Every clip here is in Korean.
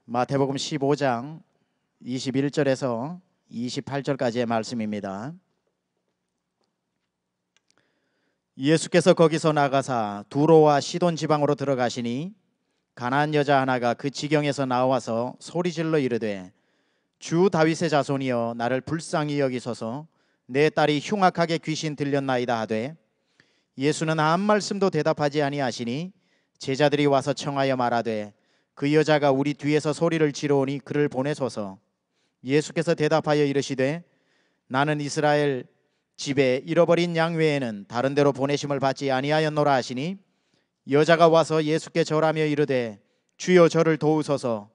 마태복음 15장 21절에서 28절까지의 말씀입니다. 예수께서 거기서 나가사 두로와 시돈 지방으로 들어가시니 가나안 여자 하나가 그 지경에서 나와서 소리질러 이르되 주 다윗의 자손이여 나를 불쌍히 여기소서 내 딸이 흉악하게 귀신 들렸나이다 하되 예수는 한 말씀도 대답하지 아니하시니 제자들이 와서 청하여 말하되 그 여자가 우리 뒤에서 소리를 지르오니 그를 보내소서. 예수께서 대답하여 이르시되 나는 이스라엘 집에 잃어버린 양 외에는 다른 데로 보내심을 받지 아니하였노라 하시니 여자가 와서 예수께 절하며 이르되 주여 저를 도우소서.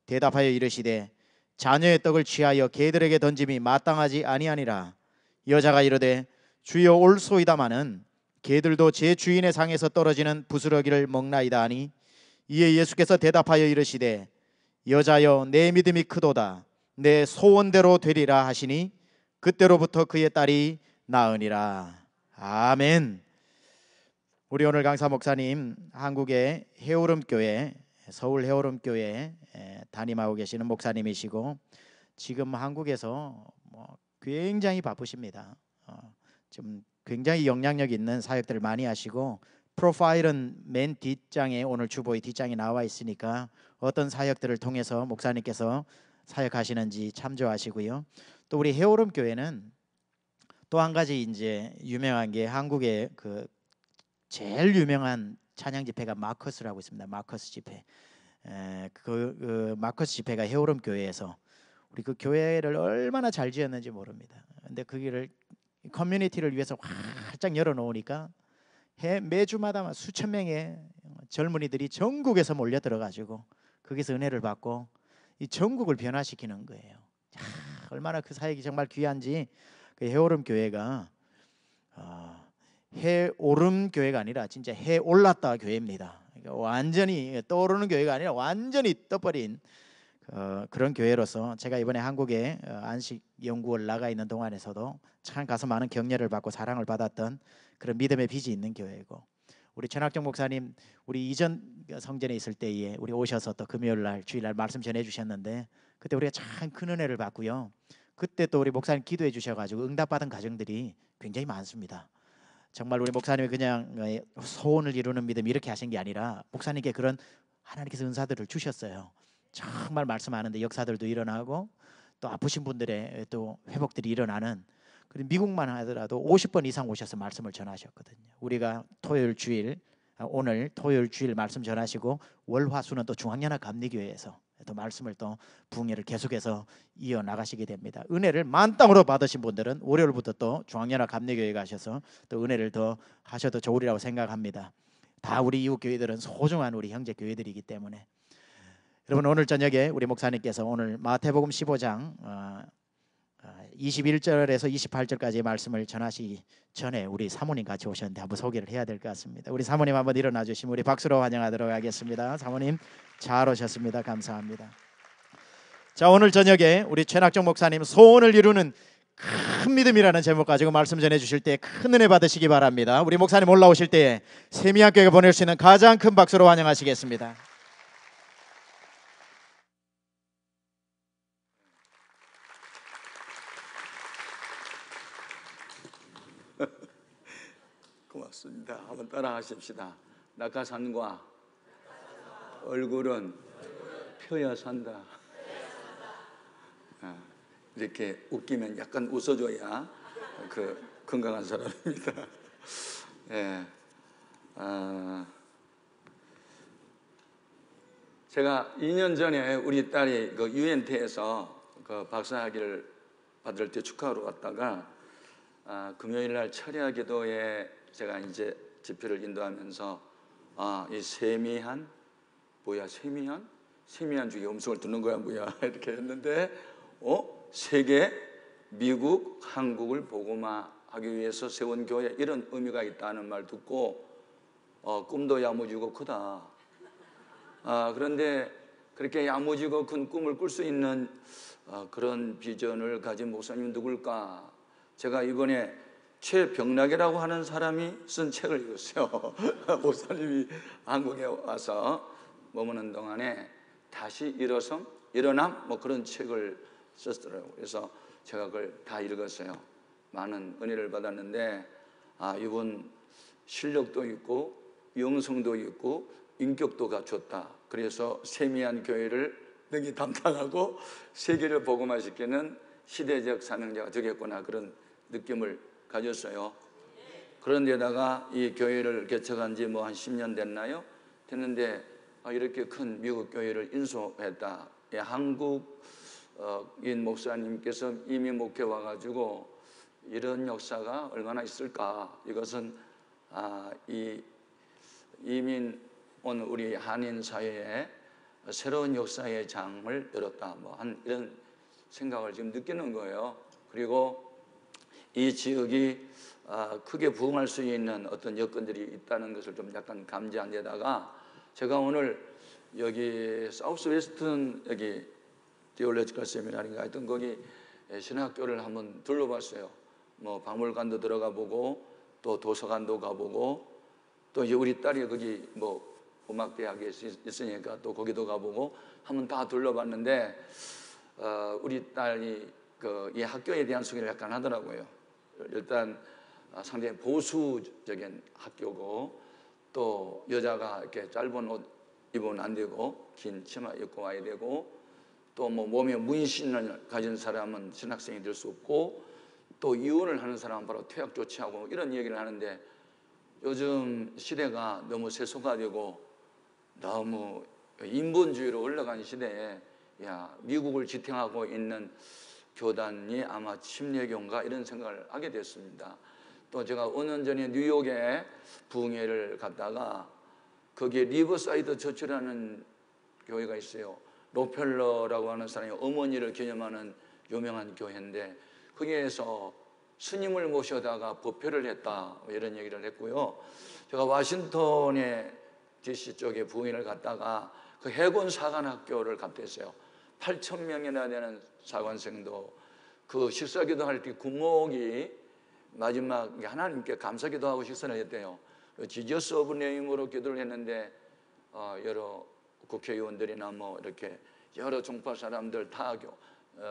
대답하여 이르시되 자녀의 떡을 취하여 개들에게 던짐이 마땅하지 아니하니라. 여자가 이르되 주여 올소이다마는 개들도 제 주인의 상에서 떨어지는 부스러기를 먹나이다 하니 이에 예수께서 대답하여 이르시되 여자여 내 믿음이 크도다 내 소원대로 되리라 하시니 그때로부터 그의 딸이 나으니라. 아멘. 우리 오늘 강사 목사님 한국의 해오름교회 서울 해오름교회 담임하고 계시는 목사님이시고 지금 한국에서 굉장히 바쁘십니다. 좀 굉장히 영향력 있는 사역들을 많이 하시고 프로파일은 맨 뒷장에 오늘 주보의 뒷장에 나와 있으니까 어떤 사역들을 통해서 목사님께서 사역하시는지 참조하시고요. 또 우리 해오름 교회는 또 한 가지 이제 유명한 게 한국의 그 제일 유명한 찬양 집회가 마커스라고 있습니다. 마커스 집회. 그 마커스 집회가 해오름 교회에서 우리 그 교회를 얼마나 잘 지었는지 모릅니다. 근데 거기를 커뮤니티를 위해서 활짝 열어놓으니까 매주마다 수천 명의 젊은이들이 전국에서 몰려 들어가지고 거기서 은혜를 받고 이 전국을 변화시키는 거예요. 얼마나 그 사역이 정말 귀한지. 그 해오름 교회가 해오름 교회가 아니라 진짜 해올랐다 교회입니다. 그러니까 완전히 떠오르는 교회가 아니라 완전히 떠버린 그런 교회로서 제가 이번에 한국에 안식연구원 나가 있는 동안에서도 참 가서 많은 격려를 받고 사랑을 받았던 그런 믿음의 빚이 있는 교회고, 우리 전학정 목사님 우리 이전 성전에 있을 때에 우리 오셔서 또 금요일날 주일날 말씀 전해주셨는데 그때 우리가 참 큰 은혜를 받고요. 그때 또 우리 목사님 기도해 주셔가지고 응답받은 가정들이 굉장히 많습니다. 정말 우리 목사님이 그냥 소원을 이루는 믿음 이렇게 하신 게 아니라 목사님께 그런 하나님께서 은사들을 주셨어요. 정말 말씀하는데 역사들도 일어나고 또 아프신 분들의 또 회복들이 일어나는, 그리고 미국만 하더라도 50번 이상 오셔서 말씀을 전하셨거든요. 우리가 토요일 주일 오늘 토요일 주일 말씀 전하시고 월화수는 또 중앙연합 감리교회에서 또 말씀을 또 부흥회를 계속해서 이어 나가시게 됩니다. 은혜를 만땅으로 받으신 분들은 월요일부터 또 중앙연합 감리교회 가셔서 또 은혜를 더 하셔도 좋으리라고 생각합니다. 다 우리 이웃 교회들은 소중한 우리 형제 교회들이기 때문에 여러분 오늘 저녁에 우리 목사님께서 오늘 마태복음 15장 21절에서 28절까지의 말씀을 전하시기 전에 우리 사모님 같이 오셨는데 한번 소개를 해야 될 것 같습니다. 우리 사모님 한번 일어나 주시면 우리 박수로 환영하도록 하겠습니다. 사모님 잘 오셨습니다. 감사합니다. 자, 오늘 저녁에 우리 최낙정 목사님 소원을 이루는 큰 믿음이라는 제목 가지고 말씀 전해 주실 때 큰 은혜 받으시기 바랍니다. 우리 목사님 올라오실 때에 세미학교에 보낼 수 있는 가장 큰 박수로 환영하시겠습니다. 고맙습니다. 한번 따라 하십시다. 낙하산과 얼굴은 펴야 산다. 이렇게 웃기면 약간 웃어줘야 그 건강한 사람입니다. 예. 제가 2년 전에 우리 딸이 그 UNT에서 그 박사학위를 받을 때 축하하러 왔다가 금요일 날 철야 기도에 제가 이제 집회를 인도하면서 이 세미한 뭐야 세미한 중에 음성을 듣는 거야 뭐야 이렇게 했는데 세계 미국 한국을 복음화하기 위해서 세운 교회 이런 의미가 있다는 말 듣고 꿈도 야무지고 크다. 그런데 그렇게 야무지고 큰 꿈을 꿀 수 있는 그런 비전을 가진 목사님 누굴까? 제가 이번에 최병락이라고 하는 사람이 쓴 책을 읽었어요. 목사님이 한국에 와서 머무는 동안에 다시 일어남 뭐 그런 책을 썼더라고요. 그래서 제가 그걸 다 읽었어요. 많은 은혜를 받았는데 이분 실력도 있고 영성도 있고 인격도 갖췄다. 그래서 세미한 교회를 능히 담당하고 세계를 복음화시키는 시대적 사명자가 되겠구나, 그런 느낌을 가졌어요. 그런데다가 이 교회를 개척한 지 뭐 한 10년 됐나요? 됐는데 이렇게 큰 미국 교회를 인수했다. 한국인 목사님께서 이미 목회 와가지고 이런 역사가 얼마나 있을까. 이것은 이 이민 온 우리 한인 사회에 새로운 역사의 장을 열었다. 뭐 한 이런 생각을 지금 느끼는 거예요. 그리고 이 지역이 크게 부흥할 수 있는 어떤 여건들이 있다는 것을 좀 약간 감지한 데다가 제가 오늘 여기 사우스 웨스턴 여기 디올로지컬 세미나리인가 하여튼 거기 신학교를 한번 둘러봤어요. 뭐 박물관도 들어가 보고 또 도서관도 가보고 또 이제 우리 딸이 거기 뭐 음악대학에 있으니까 또 거기도 가보고 한번 다 둘러봤는데 우리 딸이 이 학교에 대한 소개를 약간 하더라고요. 일단 상당히 보수적인 학교고 또 여자가 이렇게 짧은 옷 입으면 안 되고 긴 치마 입고 와야 되고 또 뭐 몸에 문신을 가진 사람은 신학생이 될 수 없고 또 이혼을 하는 사람은 바로 퇴학 조치하고 이런 얘기를 하는데 요즘 시대가 너무 세속화되고 너무 인본주의로 올라간 시대에 미국을 지탱하고 있는 교단이 아마 침례교인가 이런 생각을 하게 됐습니다. 또 제가 5년 전에 뉴욕에 부흥회를 갔다가 거기에 리버사이드 처치라는 교회가 있어요. 록펠러라고 하는 사람이 어머니를 기념하는 유명한 교회인데 거기에서 스님을 모셔다가 법회를 했다 이런 얘기를 했고요. 제가 워싱턴의 DC 쪽에 부흥회를 갔다가 그 해군 사관학교를 갔댔어요. 8,000명이나 되는 사관생도 그 식사기도 할 때 구목이 마지막 하나님께 감사기도 하고 식사를 했대요. 지저스 오브 네임으로 기도를 했는데 여러 국회의원들이나 뭐 이렇게 여러 종파 사람들 타교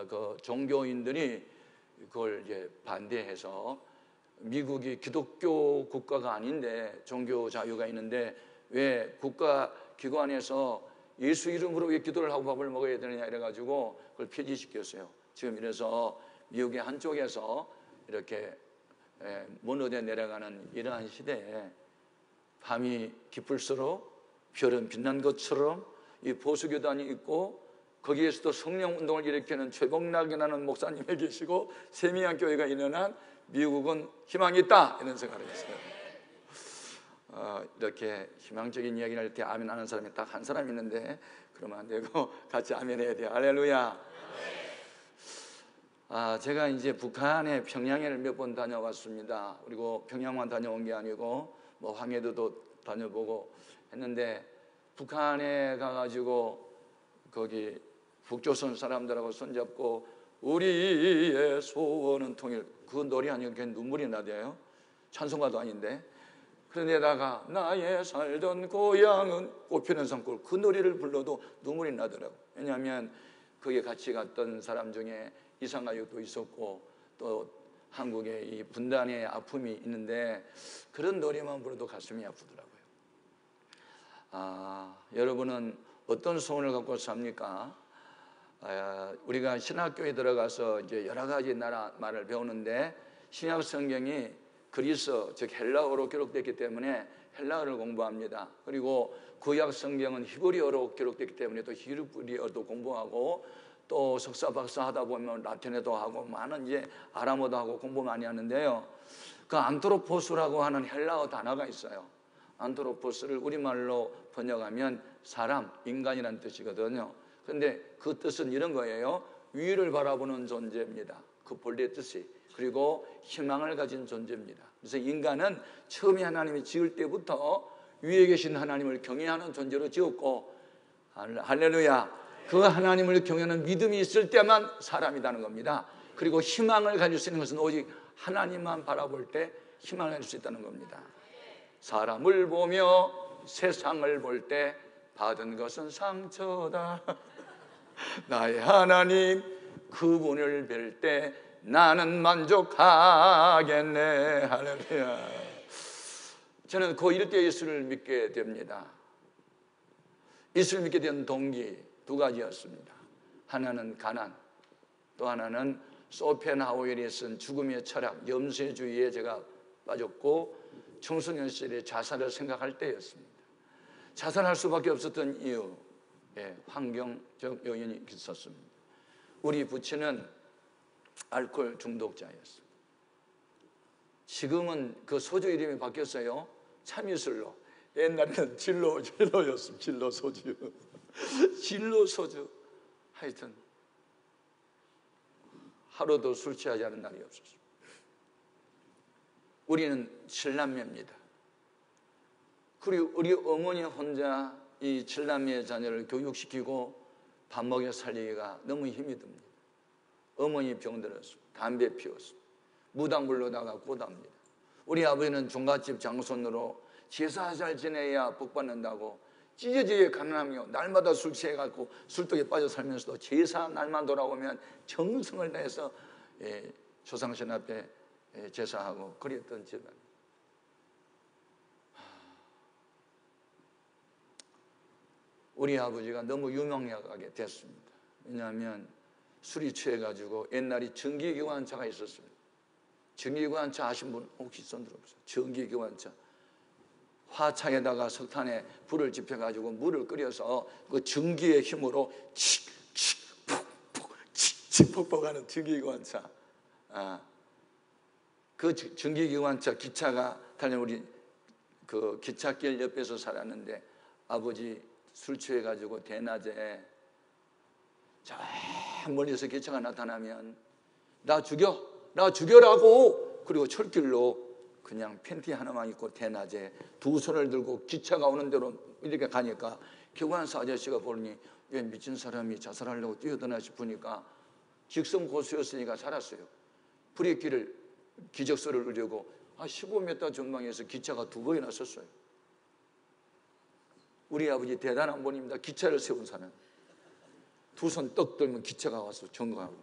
그 종교인들이 그걸 이제 반대해서 미국이 기독교 국가가 아닌데 종교 자유가 있는데 왜 국가 기관에서 예수 이름으로 왜 기도를 하고 밥을 먹어야 되느냐 이래가지고 그걸 폐지시켰어요. 지금 이래서 미국의 한쪽에서 이렇게 무너져 내려가는 이러한 시대에 밤이 깊을수록 별은 빛난 것처럼 이 보수교단이 있고 거기에서도 성령운동을 일으키는 최복락이라는 목사님이 계시고 세미한 교회가 있는 한 미국은 희망이 있다 이런 생각을 했어요. 이렇게 희망적인 이야기를 할 때 아멘 하는 사람이 딱 한 사람 있는데 그러면 안 되고 같이 아멘 해야 돼요. 할렐루야. 제가 이제 북한에 평양에를 몇 번 다녀왔습니다. 그리고 평양만 다녀온 게 아니고 뭐 황해도도 다녀보고 했는데 북한에 가가지고 거기 북조선 사람들하고 손잡고 우리의 소원은 통일 그 노래하니까 그냥 눈물이 나대요. 찬송가도 아닌데 그런데다가 나의 살던 고향은 꽃피는 산골 그 노래를 불러도 눈물이 나더라고. 왜냐하면 거기에 같이 갔던 사람 중에 이상가족도 있었고 또 한국의 이 분단의 아픔이 있는데 그런 노래만 불러도 가슴이 아프더라고요. 여러분은 어떤 소원을 갖고 삽니까? 우리가 신학교에 들어가서 이제 여러 가지 나라 말을 배우는데 신약 성경이 그리스 즉 헬라어로 기록됐기 때문에 헬라어를 공부합니다. 그리고 구약 성경은 히브리어로 기록됐기 때문에 또 히브리어도 공부하고 또 석사 박사 하다 보면 라틴어도 하고 많은 이제 아람어도 하고 공부 많이 하는데요. 그 안트로포스라고 하는 헬라어 단어가 있어요. 안트로포스를 우리말로 번역하면 사람, 인간이라는 뜻이거든요. 그런데 그 뜻은 이런 거예요. 위를 바라보는 존재입니다. 그 본래 뜻이. 그리고 희망을 가진 존재입니다. 그래서 인간은 처음에 하나님이 지을 때부터 위에 계신 하나님을 경외하는 존재로 지었고 할렐루야. 그 하나님을 경외하는 믿음이 있을 때만 사람이라는 겁니다. 그리고 희망을 가질 수 있는 것은 오직 하나님만 바라볼 때 희망을 가질 수 있다는 겁니다. 사람을 보며 세상을 볼 때 받은 것은 상처다. 나의 하나님 그분을 뵐 때 나는 만족하겠네. 할렐루야. 저는 고1 때 예수를 믿게 됩니다. 예수를 믿게 된 동기 두 가지였습니다. 하나는 가난, 또 하나는 소펜하우엘이 쓴 죽음의 철학, 염세주의에 제가 빠졌고 청소년 시절에 자살을 생각할 때였습니다. 자살할 수밖에 없었던 이유, 환경적 요인이 있었습니다. 우리 부친은 알코올 중독자였어요. 지금은 그 소주 이름이 바뀌었어요. 참이슬로. 옛날에는 진로였습니다. 진로 소주. 진로 소주. 하여튼 하루도 술 취하지 않은 날이 없었습니다. 우리는 7남매입니다. 그리고 우리 어머니 혼자 이 7남매의 자녀를 교육시키고 밥 먹여 살리기가 너무 힘이 듭니다. 어머니 병들었습니다. 담배 피웠습니다. 무당불로다가 고답니다. 우리 아버지는 종갓집 장손으로 제사 잘 지내야 복 받는다고 찢어지게 가난하며 날마다 술 취해갖고 술독에 빠져 살면서도 제사 날만 돌아오면 정성을 다해서 조상신 앞에 제사하고 그랬던 집안. 우리 아버지가 너무 유명하게 됐습니다. 왜냐하면 술이 취해가지고 옛날에 전기기관차가 있었습니다. 전기기관차 아신 분 혹시 손 들어보세요. 전기기관차. 화창에다가 석탄에 불을 지펴가지고 물을 끓여서 그 전기의 힘으로 칙칙 푹푹 칙칙 푹푹 하는 전기기관차. 그 전기기관차 기차가 달려 우리 그 기찻길 옆에서 살았는데 아버지 술 취해가지고 대낮에 저 멀리서 기차가 나타나면 나 죽여라고. 그리고 철길로 그냥 팬티 하나만 입고 대낮에 두 손을 들고 기차가 오는 대로 이렇게 가니까 기관사 아저씨가 보니 왜 미친 사람이 자살하려고 뛰어드나 싶으니까 직성고수였으니까 살았어요. 브레이크를 기적소리를 울리고 15m 전방에서 기차가 두 번이나 섰어요. 우리 아버지 대단한 분입니다. 기차를 세운 사람. 두 손 떡 들면 기차가 와서 점거하고.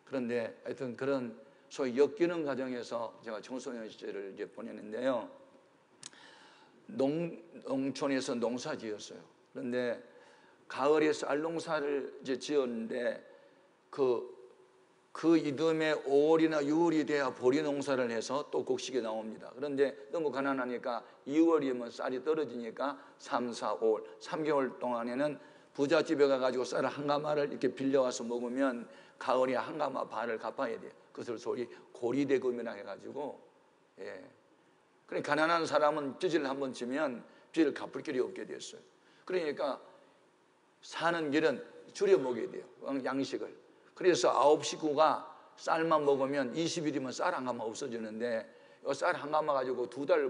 그런데 하여튼 그런 소위 엮이는 과정에서 제가 청소년 시절을 이제 보냈는데요. 농촌에서 농사 지었어요. 그런데 가을에 쌀농사를 이제 지었는데 그 이듬해 5월이나 6월이 돼야 보리 농사를 해서 또 곡식이 나옵니다. 그런데 너무 가난하니까 2월이면 쌀이 떨어지니까 3, 4, 5월 3개월 동안에는 부잣집에 가가지고 쌀 한 가마를 이렇게 빌려와서 먹으면 가을에 한 가마 반을 갚아야 돼요. 그것을 소위 고리대금이라 해가지고, 그러니까 가난한 사람은 빚을 한번 지면 빚을 갚을 길이 없게 됐어요. 그러니까 사는 길은 줄여 먹여야 돼요. 양식을. 그래서 9 식구가 쌀만 먹으면 20일이면 쌀 한 가마 없어지는데 쌀 한 가마 가지고 2달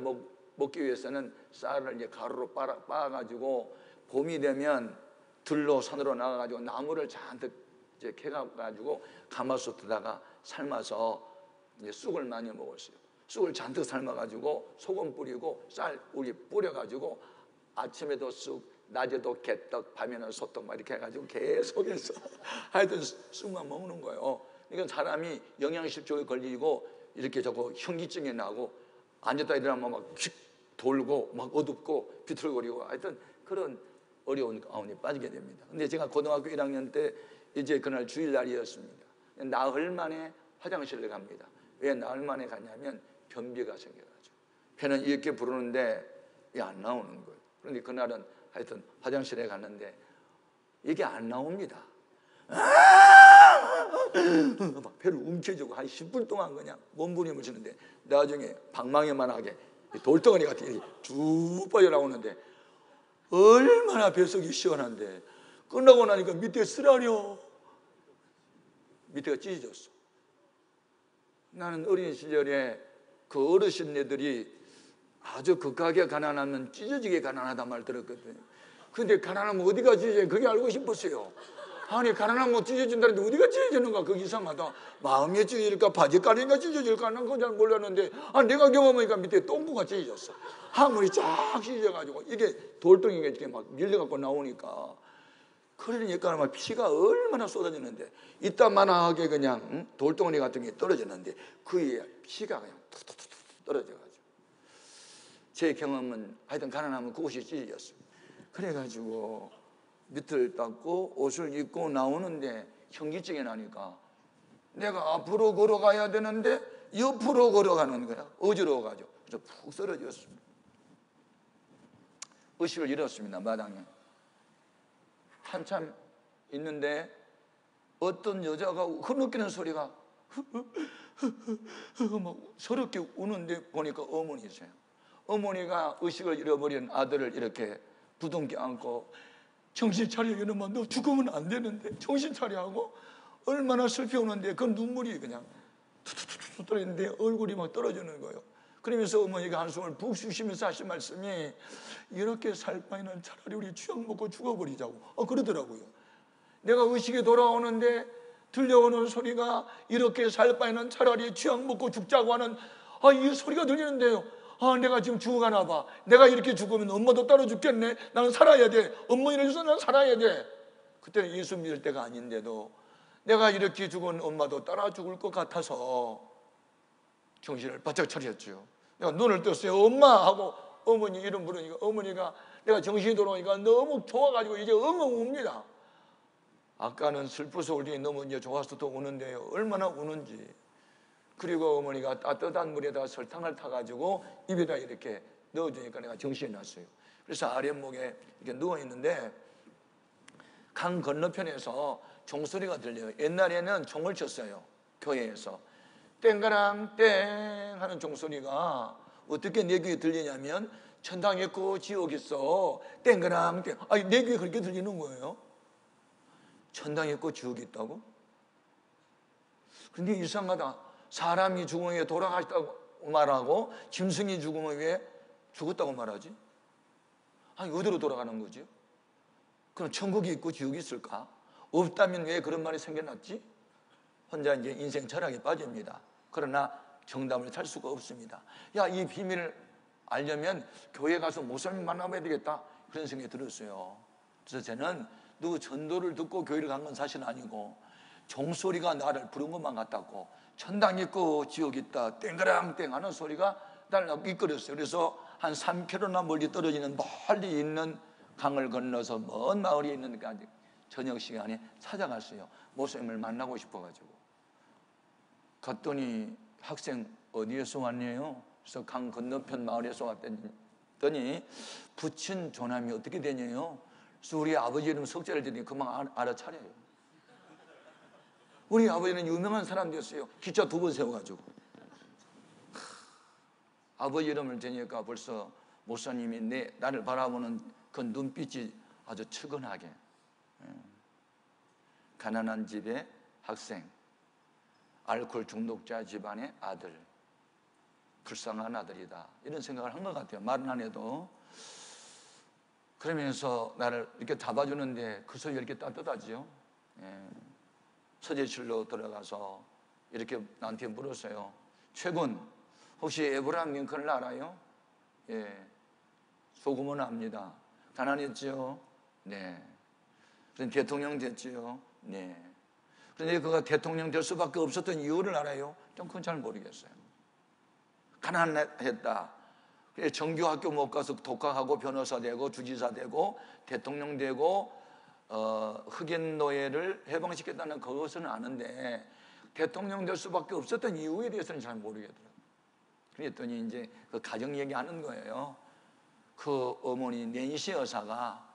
먹기 위해서는 쌀을 이제 가루로 빻아가지고 봄이 되면 들로 산으로 나가가지고 나무를 잔뜩 이제 캐가지고 가마솥에다가 삶아서 이제 쑥을 많이 먹었어요. 쑥을 잔뜩 삶아가지고 소금 뿌리고 쌀 우리 뿌려가지고 아침에도 쑥, 낮에도 개떡, 밤에는 소떡 막 이렇게 해가지고 계속해서 하여튼 쑥만 먹는 거예요. 그러니까 사람이 영양실조에 걸리고 이렇게 저거 현기증이 나고 앉았다 일어나면 막 휙 돌고 막 어둡고 비틀거리고 하여튼 그런 어려운 가운데 빠지게 됩니다. 근데 제가 고등학교 1학년 때 이제 그날 주일날이었습니다. 나흘 만에 화장실을 갑니다. 왜 나흘 만에 갔냐면 변비가 생겨가지고 배는 이렇게 부르는데 이게 안 나오는 거예요. 그런데 그날은 하여튼 화장실에 갔는데 이게 안 나옵니다. 막 배를 움켜쥐고 한 10분 동안 그냥 몸부림을 치는데 나중에 방망이만하게 돌덩어리 같은 게 쭉 빠져나오는데 얼마나 뱃속이 시원한데 끝나고 나니까 밑에 쓰라려. 밑에가 찢어졌어. 나는 어린 시절에 그 어르신네들이 아주 극하게 가난하면 찢어지게 가난하단 말 들었거든요. 근데 가난하면 어디가 찢어져요? 그게 알고 싶었어요. 아니 가난한 거 찢어진다는데 어디가 찢어지는가? 그거 이상하다. 마음이 찢어질까 바지가리가 찢어질까? 난 그건 잘 몰랐는데 내가 경험하니까 밑에 똥구가 찢어졌어. 항문이 쫙 찢어져가지고 이게 돌덩이가 이렇게 막 밀려갖고 나오니까 그러니까 막 피가 얼마나 쏟아지는데 이따만하게 그냥 돌덩어리 같은 게 떨어졌는데 그 위에 피가 그냥 툭툭툭 떨어져가지고 제 경험은 하여튼 가난하면 그곳이 찢어졌어요. 그래가지고 밑을 닦고 옷을 입고 나오는데 현기증이 나니까 내가 앞으로 걸어가야 되는데 옆으로 걸어가는 거야. 어지러워가지고 그래서 푹 쓰러졌습니다. 의식을 잃었습니다. 마당에 한참 있는데 어떤 여자가 흐느끼는 소리가 막 서럽게 우는데 보니까 어머니세요. 어머니가 의식을 잃어버린 아들을 이렇게 부둥켜 안고 정신 차려 이놈아 너 죽으면 안 되는데 정신 차려 하고 얼마나 슬피 우는데 그 눈물이 그냥 툭툭툭툭 떨어지는데 얼굴이 막 떨어지는 거예요. 그러면서 어머니가 한숨을 푹 쉬시면서 하신 말씀이 이렇게 살 바에는 차라리 우리 취약 먹고 죽어버리자고 그러더라고요. 내가 의식이 돌아오는데 들려오는 소리가 이렇게 살 바에는 차라리 취약 먹고 죽자고 하는 이 소리가 들리는데요. 내가 지금 죽어가나 봐. 내가 이렇게 죽으면 엄마도 따로 죽겠네. 나는 살아야 돼. 어머니를 위해서 나는 살아야 돼. 그때는 예수 믿을 때가 아닌데도 내가 이렇게 죽은 엄마도 따라 죽을 것 같아서 정신을 바짝 차렸죠. 내가 눈을 떴어요. 엄마 하고 어머니 이름 부르니까 어머니가 내가 정신이 돌아오니까 너무 좋아가지고 이제 엉엉 웁니다. 아까는 슬퍼서 울더니 너무 이제 좋아서 또 우는데요. 얼마나 우는지. 그리고 어머니가 따뜻한 물에다가 설탕을 타가지고 입에다 이렇게 넣어주니까 내가 정신이 났어요. 그래서 아랫목에 이렇게 누워있는데 강 건너편에서 종소리가 들려요. 옛날에는 종을 쳤어요. 교회에서. 땡가랑 땡 하는 종소리가 어떻게 내 귀에 들리냐면 천당에 있고 지옥 있어. 땡가랑 땡. 내 귀에 그렇게 들리는 거예요. 천당에 있고 지옥이 있다고? 근데 이상하다. 사람이 죽으면 왜 돌아가셨다고 말하고 짐승이 죽으면 왜 죽었다고 말하지? 어디로 돌아가는 거죠? 그럼 천국이 있고 지옥이 있을까? 없다면 왜 그런 말이 생겨났지? 혼자 이제 인생 철학에 빠집니다. 그러나 정답을 찾을 수가 없습니다. 이 비밀을 알려면 교회 가서 목사님 만나봐야 되겠다. 그런 생각이 들었어요. 그래서 저는 누구 전도를 듣고 교회를 간 건 사실 아니고 종소리가 나를 부른 것만 같았고 천당 있고 지옥 있다 땡그랑땡 하는 소리가 나를 이끌었어요. 그래서 한 3km나 멀리 떨어지는 멀리 있는 강을 건너서 먼 마을에 있는 데까지 저녁 시간에 찾아갔어요. 목사님을 만나고 싶어가지고 갔더니 학생 어디에서 왔네요? 그래서 강 건너편 마을에서 왔더니 부친 조남이 어떻게 되냐요? 그래서 우리 아버지 이름 석자를 듣더니 금방 알아차려요. 우리 아버지는 유명한 사람이었어요. 기차 2번 세워가지고. 아버지 이름을 대니까 벌써 목사님이 나를 바라보는 그 눈빛이 아주 측은하게. 가난한 집의 학생, 알코올 중독자 집안의 아들, 불쌍한 아들이다. 이런 생각을 한 것 같아요. 말은 안 해도. 그러면서 나를 이렇게 잡아주는데 그 소리가 이렇게 따뜻하지요. 서재실로 들어가서 이렇게 나한테 물었어요. 최군, 혹시 에브라함 링컨을 알아요? 소금은 압니다. 가난했지요? 네. 그런데 대통령 됐지요? 네. 그런데 그가 대통령 될 수밖에 없었던 이유를 알아요? 좀 그건 잘 모르겠어요. 가난했다. 정규학교 못 가서 독학하고 변호사 되고 주지사 되고 대통령 되고 흑인 노예를 해방시켰다는 그것은 아는데 대통령 될 수밖에 없었던 이유에 대해서는 잘 모르겠더라고요. 그랬더니 이제 그 가정 얘기하는 거예요. 그 어머니 낸시 여사가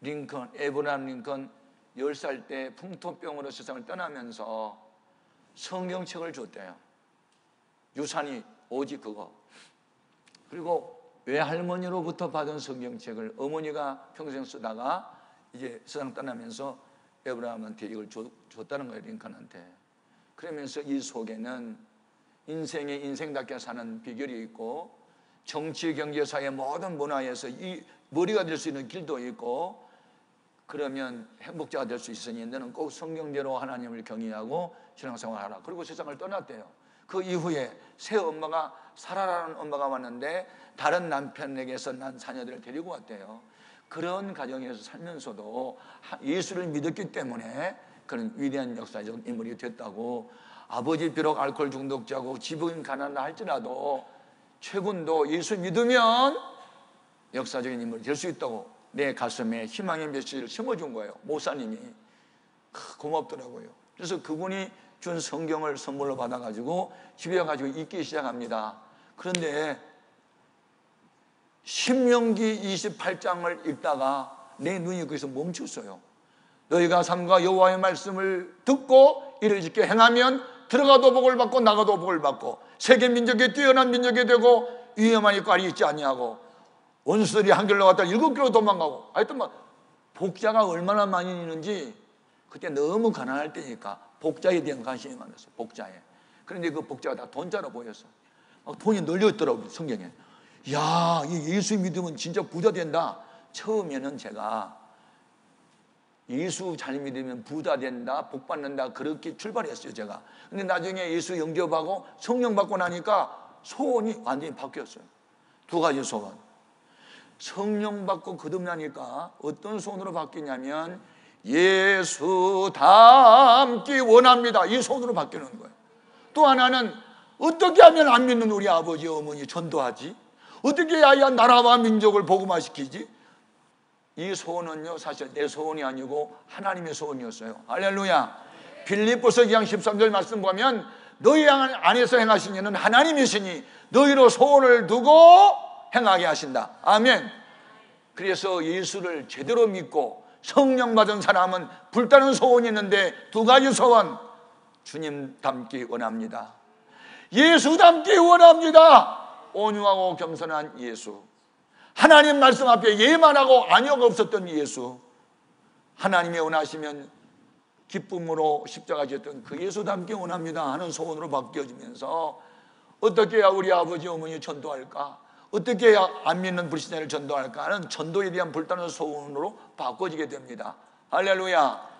에브라함 링컨 10살 때 풍토병으로 세상을 떠나면서 성경책을 줬대요. 유산이 오직 그거. 그리고 외할머니로부터 받은 성경책을 어머니가 평생 쓰다가 이제 세상 떠나면서 에브라함한테 이걸 줬다는 거예요. 링컨한테. 그러면서 이 속에는 인생답게 사는 비결이 있고 정치, 경제, 사회 모든 문화에서 이 머리가 될 수 있는 길도 있고 그러면 행복자가 될 수 있으니 너는 꼭 성경대로 하나님을 경외하고 신앙생활하라. 그리고 세상을 떠났대요. 그 이후에 새 엄마가 사라라는 엄마가 왔는데 다른 남편에게서 난 자녀들을 데리고 왔대요. 그런 가정에서 살면서도 예수를 믿었기 때문에 그런 위대한 역사적 인물이 됐다고. 아버지 비록 알코올 중독자고 지붕 가난하다 할지라도 최군도 예수 믿으면 역사적인 인물이 될 수 있다고 내 가슴에 희망의 메시지를 심어준 거예요. 목사님이. 고맙더라고요. 그래서 그분이 준 성경을 선물로 받아가지고 집에 가지고 읽기 시작합니다. 그런데 신명기 28장을 읽다가 내 눈이 거기서 멈췄어요. 너희가 삼가 여호와의 말씀을 듣고 이를 지켜 행하면 들어가도 복을 받고 나가도 복을 받고 세계 민족에 뛰어난 민족이 되고 위험한 이깔이 있지 아니하고 원수들이 한 길로 갔다 7길로 도망가고. 하여튼 막 복자가 얼마나 많이 있는지. 그때 너무 가난할 때니까 복자에 대한 관심이 많았어요. 복자에. 그런데 그 복자가 다 돈자로 보였어. 막 돈이 널려있더라고요, 성경에. 야, 이 예수 믿으면 진짜 부자 된다. 처음에는 제가 예수 잘 믿으면 부자 된다, 복 받는다, 그렇게 출발했어요, 제가. 근데 나중에 예수 영접하고 성령 받고 나니까 소원이 완전히 바뀌었어요. 2가지 소원. 성령 받고 거듭나니까 어떤 소원으로 바뀌냐면 예수 닮기 원합니다. 이 소원으로 바뀌는 거예요. 또 하나는 어떻게 하면 안 믿는 우리 아버지 어머니 전도하지? 어떻게 해야 나라와 민족을 복음화시키지? 이 소원은요 사실 내 소원이 아니고 하나님의 소원이었어요. 할렐루야. 빌립보서 2장 13절 말씀 보면 너희 안에서 행하신 일은 하나님이시니 너희로 소원을 두고 행하게 하신다. 아멘. 그래서 예수를 제대로 믿고 성령 받은 사람은 불타는 소원이 있는데 2가지 소원. 주님 닮기 원합니다. 예수 닮기 원합니다. 온유하고 겸손한 예수. 하나님 말씀 앞에 예만 하고 아니오가 없었던 예수. 하나님이 원하시면 기쁨으로 십자가 졌던 그 예수 닮기 원합니다 하는 소원으로 바뀌어지면서 어떻게 해야 우리 아버지 어머니 전도할까? 어떻게 해야 안 믿는 불신자를 전도할까 하는 전도에 대한 불타는 소원으로 바꿔지게 됩니다. 할렐루야.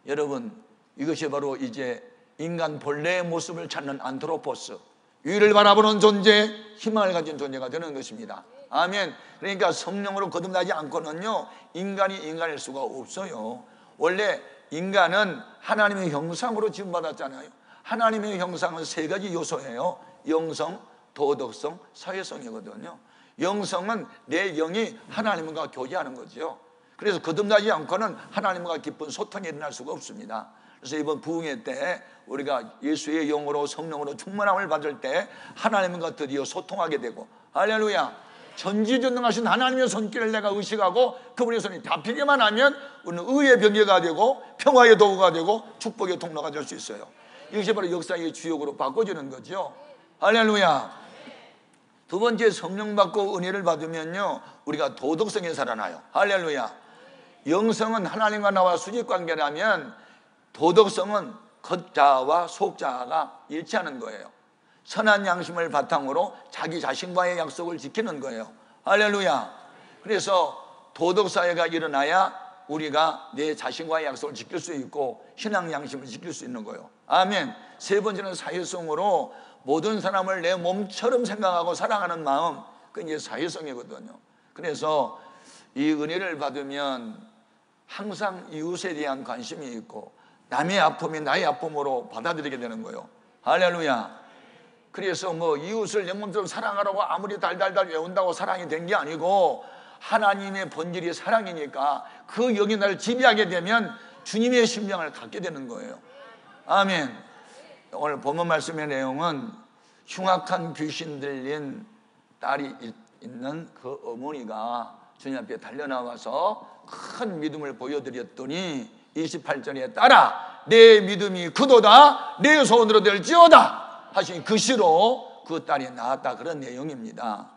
여러분, 이것이 바로 이제 인간 본래의 모습을 찾는 안트로포스, 위를 바라보는 존재, 희망을 가진 존재가 되는 것입니다. 아멘. 그러니까 성령으로 거듭나지 않고는요 인간이 인간일 수가 없어요. 원래 인간은 하나님의 형상으로 지음받았잖아요. 하나님의 형상은 3가지 요소예요. 영성, 도덕성, 사회성이거든요. 영성은 내 영이 하나님과 교제하는 거죠. 그래서 거듭나지 않고는 하나님과 깊은 소통이 일어날 수가 없습니다. 그래서 이번 부흥회 때 우리가 예수의 영으로 성령으로 충만함을 받을 때 하나님과 드디어 소통하게 되고, 할렐루야. 전지전능하신 하나님의 손길을 내가 의식하고 그분의 손이 잡히기만 하면 우리는 의의 병기가 되고 평화의 도구가 되고 축복의 통로가 될 수 있어요. 이것이 바로 역사의 주역으로 바꿔지는 거죠. 할렐루야. 2번째, 성령 받고 은혜를 받으면요 우리가 도덕성에 살아나요. 할렐루야. 영성은 하나님과 나와 수직관계라면 도덕성은 겉자와 속자가 일치하는 거예요. 선한 양심을 바탕으로 자기 자신과의 약속을 지키는 거예요. 할렐루야. 그래서 도덕사회가 일어나야 우리가 내 자신과의 약속을 지킬 수 있고 신앙 양심을 지킬 수 있는 거예요. 아멘. 3번째는 사회성으로 모든 사람을 내 몸처럼 생각하고 사랑하는 마음, 그게 이제 사회성이거든요. 그래서 이 은혜를 받으면 항상 이웃에 대한 관심이 있고 남의 아픔이 나의 아픔으로 받아들이게 되는 거예요. 할렐루야. 그래서 뭐 이웃을 내 몸처럼 사랑하라고 아무리 달달달 외운다고 사랑이 된 게 아니고 하나님의 본질이 사랑이니까 그 영이 나를 지배하게 되면 주님의 심령을 갖게 되는 거예요. 아멘. 오늘 본문 말씀의 내용은 흉악한 귀신 들린 딸이 있는 그 어머니가 주님 앞에 달려나와서 큰 믿음을 보여드렸더니 28절에 따라 내 믿음이 크도다 내 소원으로 될지어다 하신 그 시로 그 딸이 나았다, 그런 내용입니다.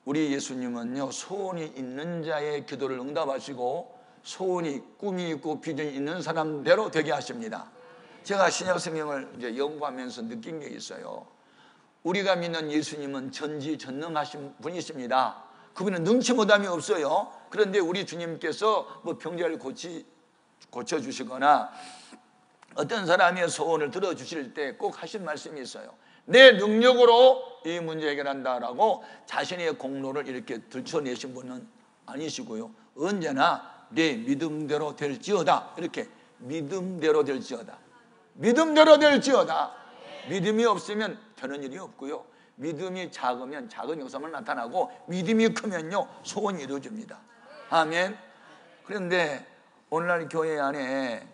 우리 예수님은요 소원이 있는 자의 기도를 응답하시고 소원이 꿈이 있고 비전이 있는 사람대로 되게 하십니다. 제가 신약 성경을 이제 연구하면서 느낀 게 있어요. 우리가 믿는 예수님은 전지전능하신 분이십니다. 그분은 능치 못함이 없어요. 그런데 우리 주님께서 뭐 병자를 고쳐주시거나 어떤 사람의 소원을 들어주실 때 꼭 하신 말씀이 있어요. 내 능력으로 이 문제 해결한다라고 자신의 공로를 이렇게 들춰내신 분은 아니시고요. 언제나 내 믿음대로 될지어다. 이렇게 믿음대로 될지어다. 믿음대로 될지어다. 믿음이 없으면 되는 일이 없고요. 믿음이 작으면 작은 역사만 나타나고 믿음이 크면요 소원이 이루어집니다. 아멘. 그런데 오늘날 교회 안에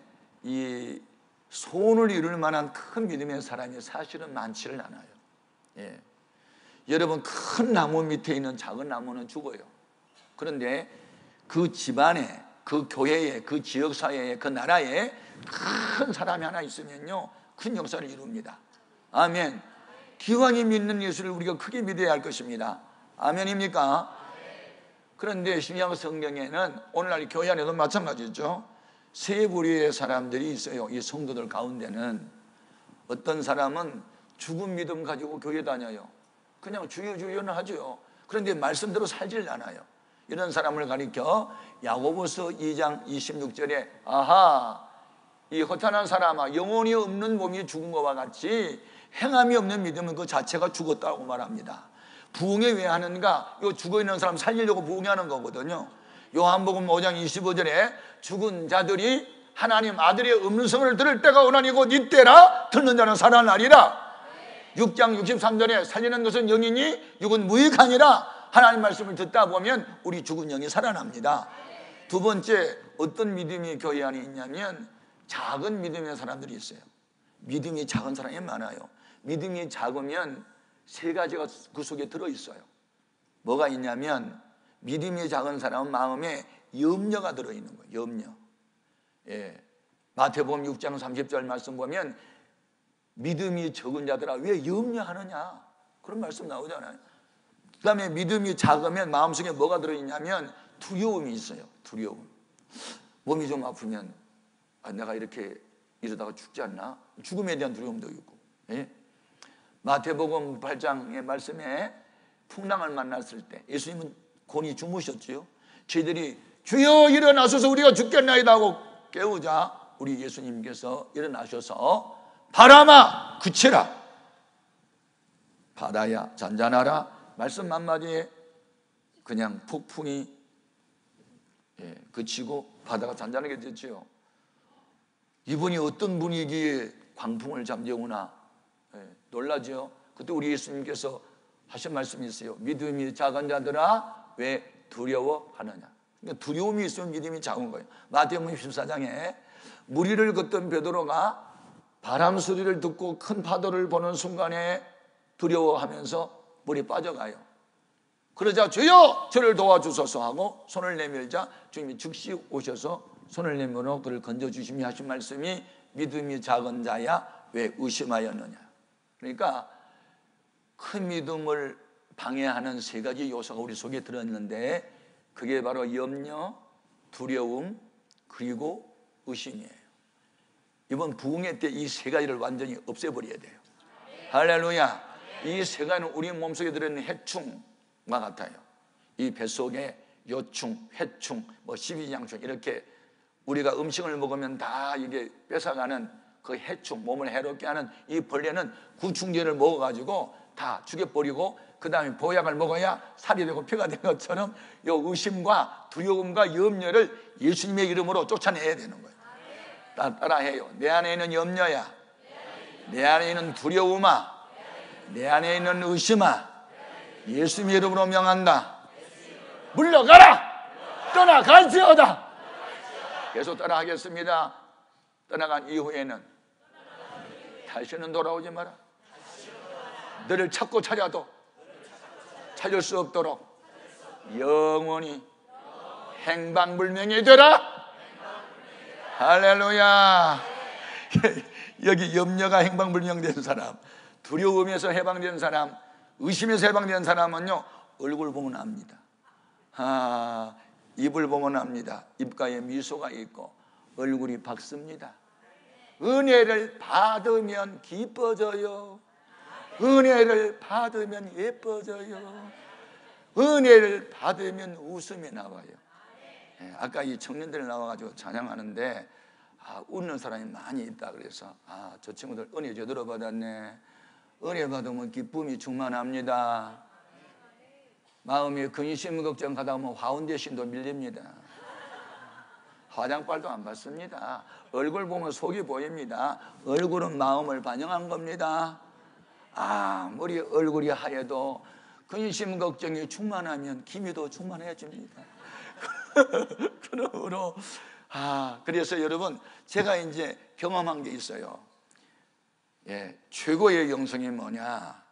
이 소원을 이룰 만한 큰 믿음의 사람이 사실은 많지를 않아요. 예. 여러분, 큰 나무 밑에 있는 작은 나무는 죽어요. 그런데 그 집안에, 그 교회에, 그 지역사회에, 그 나라에 큰 사람이 하나 있으면요 큰 역사를 이룹니다. 아멘. 기왕이 믿는 예수를 우리가 크게 믿어야 할 것입니다. 아멘입니까? 그런데 신약 성경에는 오늘날 교회 안에도 마찬가지죠. 세 부류의 사람들이 있어요. 이 성도들 가운데는 어떤 사람은 죽은 믿음 가지고 교회 다녀요. 그냥 주여주여는 하죠. 그런데 말씀대로 살질 않아요. 이런 사람을 가리켜 야고보서 2장 26절에 아하, 이 허탄한 사람아, 영혼이 없는 몸이 죽은 것과 같이 행함이 없는 믿음은 그 자체가 죽었다고 말합니다. 부흥회 왜 하는가? 이 죽어있는 사람 살리려고 부흥회하는 거거든요. 요한복음 5장 25절에 죽은 자들이 하나님 아들의 음성을 들을 때가 오나니 곧 이때라. 듣는 자는 살아나리라. 6장 63절에 살리는 것은 영이니 육은 무익하니라. 하나님 말씀을 듣다 보면 우리 죽은 영이 살아납니다. 두 번째, 어떤 믿음이 교회 안에 있냐면 작은 믿음의 사람들이 있어요. 믿음이 작은 사람이 많아요. 믿음이 작으면 세 가지가 그 속에 들어있어요. 뭐가 있냐면 믿음이 작은 사람은 마음에 염려가 들어있는 거예요. 염려. 예. 마태복음 6장 30절 말씀 보면 믿음이 적은 자들아 왜 염려하느냐, 그런 말씀 나오잖아요. 그 다음에 믿음이 작으면 마음속에 뭐가 들어있냐면 두려움이 있어요. 두려움. 몸이 좀 아프면 내가 이렇게 이러다가 죽지 않나? 죽음에 대한 두려움도 있고. 예? 마태복음 8장의 말씀에 풍랑을 만났을 때 예수님은 곤히 주무셨지요. 저희들이 주여 일어나셔서 우리가 죽겠나이다 하고 깨우자 우리 예수님께서 일어나셔서 바람아 그치라, 바다야 잔잔하라, 말씀 한마디에 그냥 폭풍이 그치고 바다가 잔잔하게 됐지요. 이분이 어떤 분위기에 광풍을 잠재우나 놀라죠. 그때 우리 예수님께서 하신 말씀이 있어요. 믿음이 작은 자들아 왜 두려워하느냐. 그러니까 두려움이 있으면 믿음이 작은 거예요. 마태복음 14장에 무리를 걷던 베드로가 바람 소리를 듣고 큰 파도를 보는 순간에 두려워하면서 물에 빠져가요. 그러자 주여 저를 도와주소서 하고 손을 내밀자 주님이 즉시 오셔서 손을 내밀어 그를 건져주시며 하신 말씀이 믿음이 작은 자야 왜 의심하였느냐. 그러니까 큰 믿음을 방해하는 세 가지 요소가 우리 속에 들어있는데 그게 바로 염려, 두려움, 그리고 의심이에요. 이번 부흥회 때 이 세 가지를 완전히 없애버려야 돼요. 할렐루야. 이 세 가지는 우리 몸속에 들어있는 해충과 같아요. 이 뱃속에 요충, 해충, 십이장충 이렇게 우리가 음식을 먹으면 다 이게 뺏어가는 그 해충, 몸을 해롭게 하는 이 벌레는 구충제를 먹어가지고 다 죽여버리고 그 다음에 보약을 먹어야 살이 되고 피가 된 것처럼 이 의심과 두려움과 염려를 예수님의 이름으로 쫓아내야 되는 거예요. 따라해요. 내 안에 있는 염려야, 내 안에 있는 두려움아, 내 안에 있는 의심아, 예수님의 이름으로 명한다. 물러가라! 떠나갈지어다! 계속 따라하겠습니다. 떠나간 이후에는 다시는 돌아오지 마라. 너를 찾고 찾아도 찾을 수 없도록 영원히 행방불명이 되라. 할렐루야. 여기 염려가 행방불명된 사람, 두려움에서 해방된 사람, 의심에서 해방된 사람은요 얼굴 보면 압니다. 입을 보면 압니다. 입가에 미소가 있고 얼굴이 밝습니다. 은혜를 받으면 기뻐져요. 은혜를 받으면 예뻐져요. 은혜를 받으면 웃음이 나와요. 예, 아까 이 청년들 나와가지고 찬양하는데 웃는 사람이 많이 있다 그래서 저 친구들 은혜 제대로 받았네. 은혜 받으면 기쁨이 충만합니다. 마음이 근심 걱정하다 보면 화운대신도 밀립니다. 화장빨도 안 받습니다. 얼굴 보면 속이 보입니다. 얼굴은 마음을 반영한 겁니다. 아무리 얼굴이 하얘도 근심 걱정이 충만하면 기미도 충만해집니다. 그러므로 그래서 여러분 제가 이제 경험한 게 있어요. 예, 최고의 영성이 뭐냐?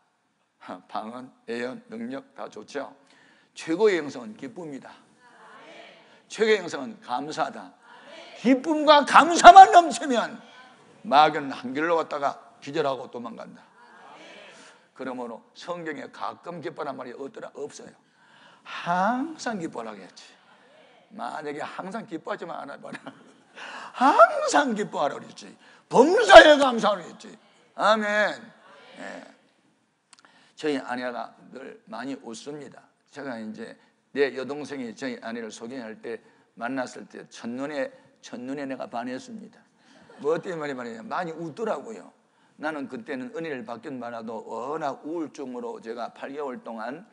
방언, 예언, 능력 다 좋죠. 최고의 영성은 기쁨이다. 최고의 영성은 감사다. 기쁨과 감사만 넘치면 마귀는 한 길로 왔다가 기절하고 도망간다. 그러므로 성경에 가끔 기뻐란 말이 없어요. 항상 기뻐라겠지. 만약에 항상 기뻐하지만 않아봐라. 항상 기뻐하라 그랬지. 범사에 감사하라 그랬지. 아멘. 예. 저희 아내가 늘 많이 웃습니다. 제가 이제 내 여동생이 저희 아내를 소개할 때 만났을 때 첫눈에 내가 반했습니다. 뭐 때문에 말이냐, 많이 웃더라고요. 나는 그때는 은혜를 받긴 많아도 워낙 우울증으로 제가 8개월 동안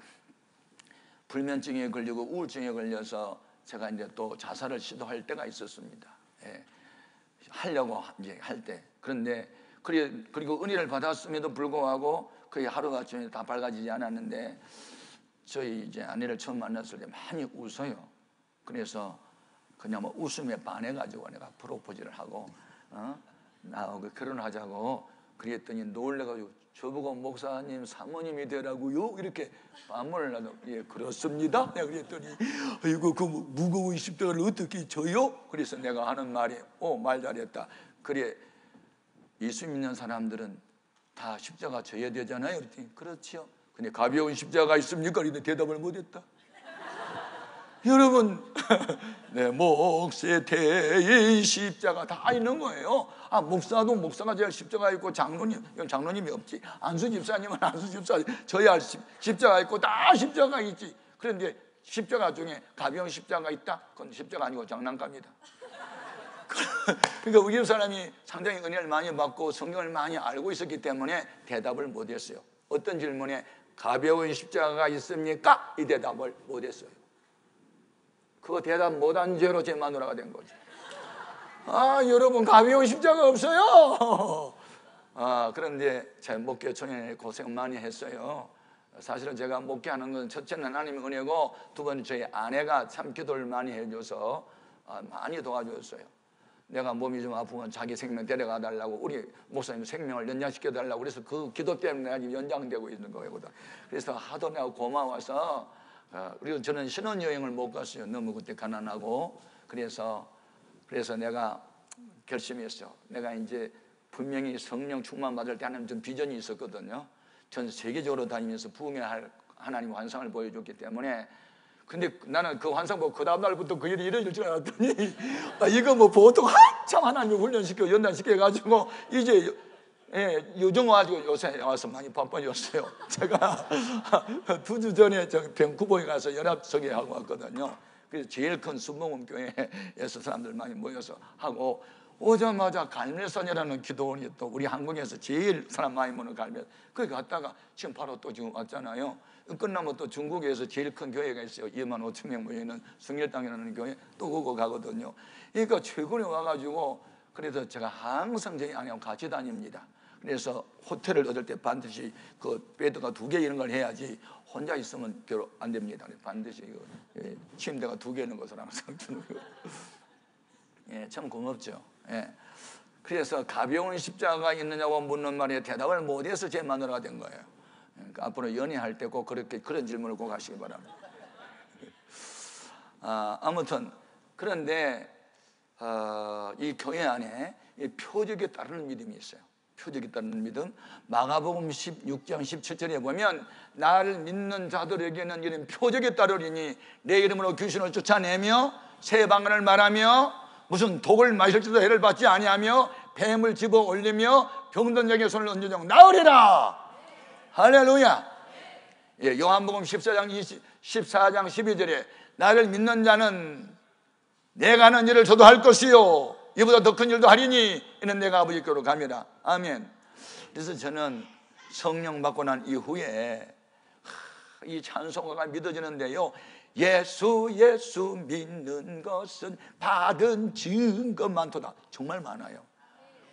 불면증에 걸리고 우울증에 걸려서 제가 이제 또 자살을 시도할 때가 있었습니다. 예. 하려고 이제 할 때. 그런데 그리고 은혜를 받았음에도 불구하고 거의 하루아침에 다 밝아지지 않았는데 저희 이제 아내를 처음 만났을 때 많이 웃어요. 그래서 그냥 뭐 웃음에 반해가지고 내가 프로포즈를 하고 나하고 결혼하자고 그랬더니 놀래가지고 저보고 목사님 사모님이 되라고요? 이렇게 반문을 하고 예 그렇습니다. 내가 그랬더니 이거 그 무거운 십자가를 어떻게 져요? 그래서 내가 하는 말이 말 잘했다. 그래 예수 믿는 사람들은 다 십자가 져야 되잖아요. 그랬더니 그렇지요. 근데 가벼운 십자가 있습니까? 근데 대답을 못했다. 여러분 내 몫에 대인 십자가 다 있는 거예요. 목사도 목사가 제일 십자가 있고 장로님이 없지. 안수 집사님은 안수 집사 저야 십자가 있고 다 십자가 있지. 그런데 십자가 중에 가벼운 십자가 있다? 그건 십자가 아니고 장난감이다. 그러니까 우리 사람이 상당히 은혜를 많이 받고 성경을 많이 알고 있었기 때문에 대답을 못했어요. 어떤 질문에 가벼운 십자가가 있습니까? 이 대답을 못했어요. 그거 대답 못한 죄로 제 마누라가 된 거죠. 여러분 가벼운 십자가 없어요. 그런데 제 목회 청년에 고생 많이 했어요. 사실은 제가 목회하는 건 첫째는 하나님의 은혜고 두 번째 저희 아내가 참 기도를 많이 해줘서 많이 도와줬어요. 내가 몸이 좀 아프면 자기 생명 데려가 달라고 우리 목사님 생명을 연장시켜 달라고 그래서 그 기도 때문에 아직 연장되고 있는 거거든. 그래서 하도 내가 고마워서 그리고 저는 신혼여행을 못 갔어요. 너무 그때 가난하고 그래서 내가 결심했어요. 내가 이제 분명히 성령 충만 받을 때 하나님 좀 비전이 있었거든요. 전 세계적으로 다니면서 부흥의 하나님 환상을 보여줬기 때문에 근데 나는 그 환상 보고 그 다음 날부터 그 일이 이루어질 줄 알았더니 이거 뭐 보통 한참 하나님 훈련시켜 연단시켜가지고 이제 요즘 와가지고 요새 와서 많이 바빠졌어요. 제가 2주 전에 밴쿠버에 가서 연합설계 하고 왔거든요. 그래서 제일 큰 순복음 교회에서 사람들 많이 모여서 하고 오자마자 갈멜산이라는 기도원이 또 우리 한국에서 제일 사람 많이 모는 갈멜 거기 갔다가 지금 바로 또 지금 왔잖아요. 끝나면 또 중국에서 제일 큰 교회가 있어요. 2만 5천 명 모이는 숭일당이라는 교회 또 그거 가거든요. 그러니까 최근에 와가지고 그래서 제가 항상 저희 아내하고 같이 다닙니다. 그래서 호텔을 얻을 때 반드시 그 베드가 2개 이런 걸 해야지 혼자 있으면 별로 안 됩니다. 반드시 침대가 2개 있는 것을 항상 주는 거. 예, 참 고맙죠. 예. 그래서 가벼운 십자가가 있느냐고 묻는 말에 대답을 못해서 제 마누라가 된 거예요. 그러니까 앞으로 연애할 때 꼭 그런 질문을 꼭 하시기 바랍니다. 아무튼 그런데 이 교회 안에 이 표적에 따르는 믿음이 있어요. 표적에 따르는 믿음. 마가복음 16장 17절에 보면 나를 믿는 자들에게는 이런 표적에 따르리니 내 이름으로 귀신을 쫓아내며 새 방언을 말하며 무슨 독을 마실지도 해를 받지 아니하며 뱀을 집어 올리며 병든 자에게 손을 얹은 자 나으리라. 할렐루야. 예, 요한복음 14장 14장 12절에 나를 믿는 자는 내가 하는 일을 저도 할 것이요 이보다 더 큰 일도 하리니 이는 내가 아버지께로 감이라. 아멘. 그래서 저는 성령 받고 난 이후에 이 찬송가가 믿어지는데요, 예수 예수 믿는 것은 받은 증거 많도다. 정말 많아요.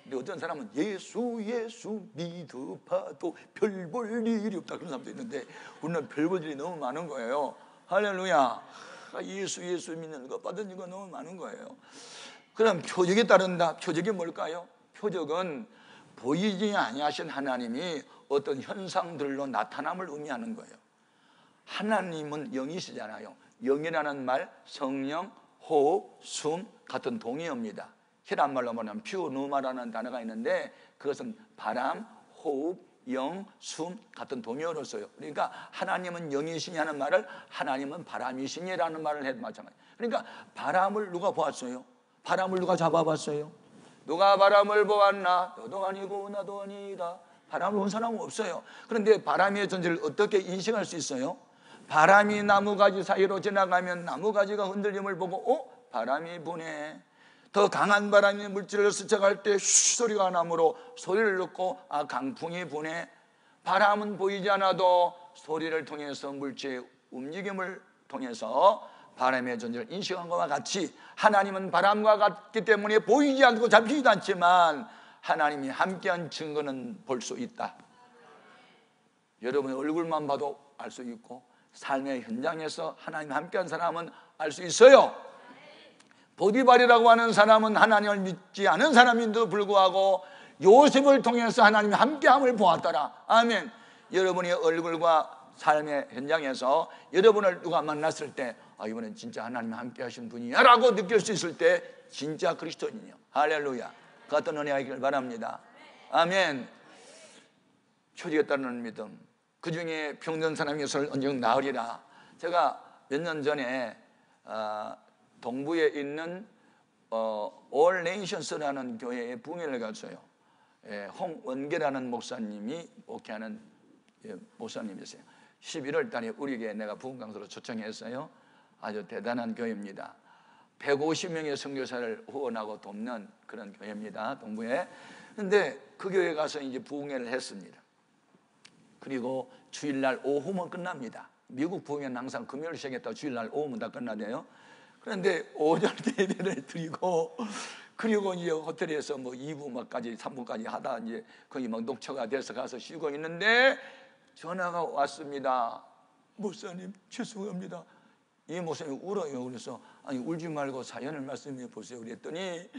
근데 어떤 사람은 예수 예수 믿어봐도 별 볼 일이 없다 그런 사람도 있는데 우리는 별 볼 일이 너무 많은 거예요. 할렐루야. 예수 예수 믿는 것 받은 증거 너무 많은 거예요. 그럼 표적에 따른다. 표적이 뭘까요? 표적은 보이지 아니하신 하나님이 어떤 현상들로 나타남을 의미하는 거예요. 하나님은 영이시잖아요. 영이라는 말, 성령, 호흡, 숨 같은 동의어입니다. 히란말로 말하면 퓨누마라는 단어가 있는데 그것은 바람, 호흡, 영, 숨 같은 동의어로 써요. 그러니까 하나님은 영이시니 하는 말을 하나님은 바람이시니라는 말을 해도 마찬가지예요. 그러니까 바람을 누가 보았어요? 바람을 누가 잡아봤어요? 누가 바람을 보았나? 너도 아니고 나도 아니다. 바람을 본 사람은 없어요. 그런데 바람의 존재를 어떻게 인식할 수 있어요? 바람이 나무가지 사이로 지나가면 나무가지가 흔들림을 보고 바람이 부네. 더 강한 바람이 물질을 스쳐갈 때 슈 소리가 나므로 소리를 듣고 강풍이 부네. 바람은 보이지 않아도 소리를 통해서 물질의 움직임을 통해서 바람의 존재를 인식한 것과 같이 하나님은 바람과 같기 때문에 보이지 않고 잡히지도 않지만 하나님이 함께한 증거는 볼 수 있다. 여러분의 얼굴만 봐도 알 수 있고 삶의 현장에서 하나님 함께한 사람은 알 수 있어요. 보디발이라고 하는 사람은 하나님을 믿지 않은 사람인데도 불구하고 요셉을 통해서 하나님이 함께함을 보았더라. 아멘. 여러분의 얼굴과 삶의 현장에서 여러분을 누가 만났을 때 이번엔 진짜 하나님이 함께하신 분이야 라고 느낄 수 있을 때 진짜 그리스도인이요. 할렐루야. 그 같은 은혜가 있기를 바랍니다. 아멘. 표적에 따르는 믿음. 그 중에 병든 사람이 언젠가 나으리라. 제가 몇 년 전에 동부에 있는 All Nations라는 교회에 부흥회를 갔어요. 홍원계라는 목사님이 목회하는 목사님이었어요. 11월 달에 우리 교회에 내가 부흥 강사로 초청했어요. 아주 대단한 교회입니다. 150명의 선교사를 후원하고 돕는 그런 교회입니다. 동부에. 그런데 그 교회에 가서 이제 부흥회를 했습니다. 그리고 주일날 오후면 끝납니다. 미국 부흥회는 항상 금요일 시작했다가 주일날 오후면 다 끝나대요. 그런데 오전 예배를 드리고 그리고 이제 호텔에서 2부까지 3부까지 하다 이제 거의 녹초가 돼서 가서 쉬고 있는데 전화가 왔습니다. 목사님 죄송합니다. 이 목사님이 울어요. 그래서 아니 울지 말고 사연을 말씀해 보세요. 그랬더니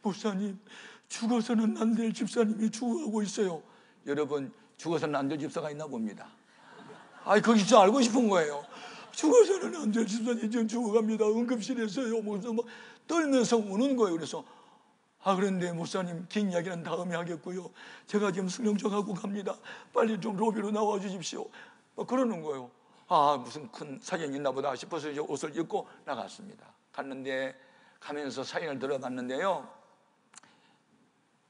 목사님 죽어서는 안 될 집사님이 죽어가고 있어요. 여러분 죽어서는 안 될 집사가 있나 봅니다. 그게 진짜 알고 싶은 거예요. 죽어서는 안 될 집사님이 지금 죽어갑니다. 응급실에서요. 무슨 떨면서 우는 거예요. 그래서 그런데 목사님 긴 이야기는 다음에 하겠고요. 제가 지금 수령정하고 갑니다. 빨리 좀 로비로 나와 주십시오. 그러는 거예요. 무슨 큰 사연이 있나 보다 싶어서 이제 옷을 입고 나갔습니다. 갔는데 가면서 사연을 들어봤는데요.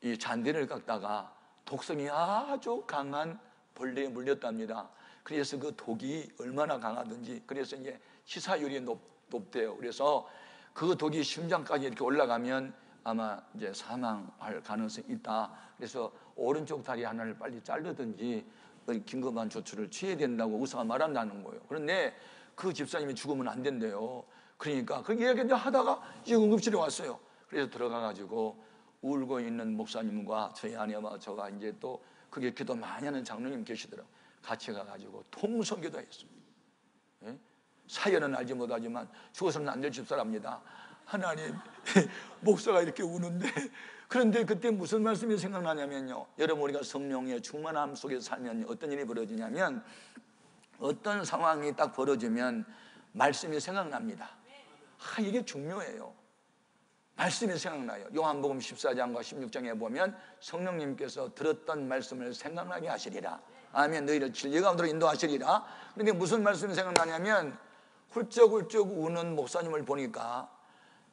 이 잔디를 깎다가 독성이 아주 강한 벌레에 물렸답니다. 그래서 그 독이 얼마나 강하든지 그래서 이제 치사율이 높대요. 그래서 그 독이 심장까지 이렇게 올라가면 아마 이제 사망할 가능성이 있다. 그래서 오른쪽 다리 하나를 빨리 자르든지 긴급한 조치를 취해야 된다고 의사가 말한다는 거예요. 그런데 그 집사님이 죽으면 안 된대요. 그러니까 그 이야기를 하다가 이제 응급실에 왔어요. 그래서 들어가가지고 울고 있는 목사님과 저희 아내와 저가 이제 또 그게 기도 많이 하는 장로님 계시더라고요. 같이 가가지고 통성기도 했습니다. 사연은 알지 못하지만 죽어서는 안 될 집사랍니다. 하나님 목사가 이렇게 우는데 그런데 그때 무슨 말씀이 생각나냐면요. 여러분 우리가 성령의 충만함 속에서 살면 어떤 일이 벌어지냐면 어떤 상황이 딱 벌어지면 말씀이 생각납니다. 이게 중요해요. 말씀이 생각나요. 요한복음 14장과 16장에 보면 성령님께서 들었던 말씀을 생각나게 하시리라. 아멘. 너희를 진리 가운데로 인도하시리라. 그런데 무슨 말씀이 생각나냐면 훌쩍훌쩍 우는 목사님을 보니까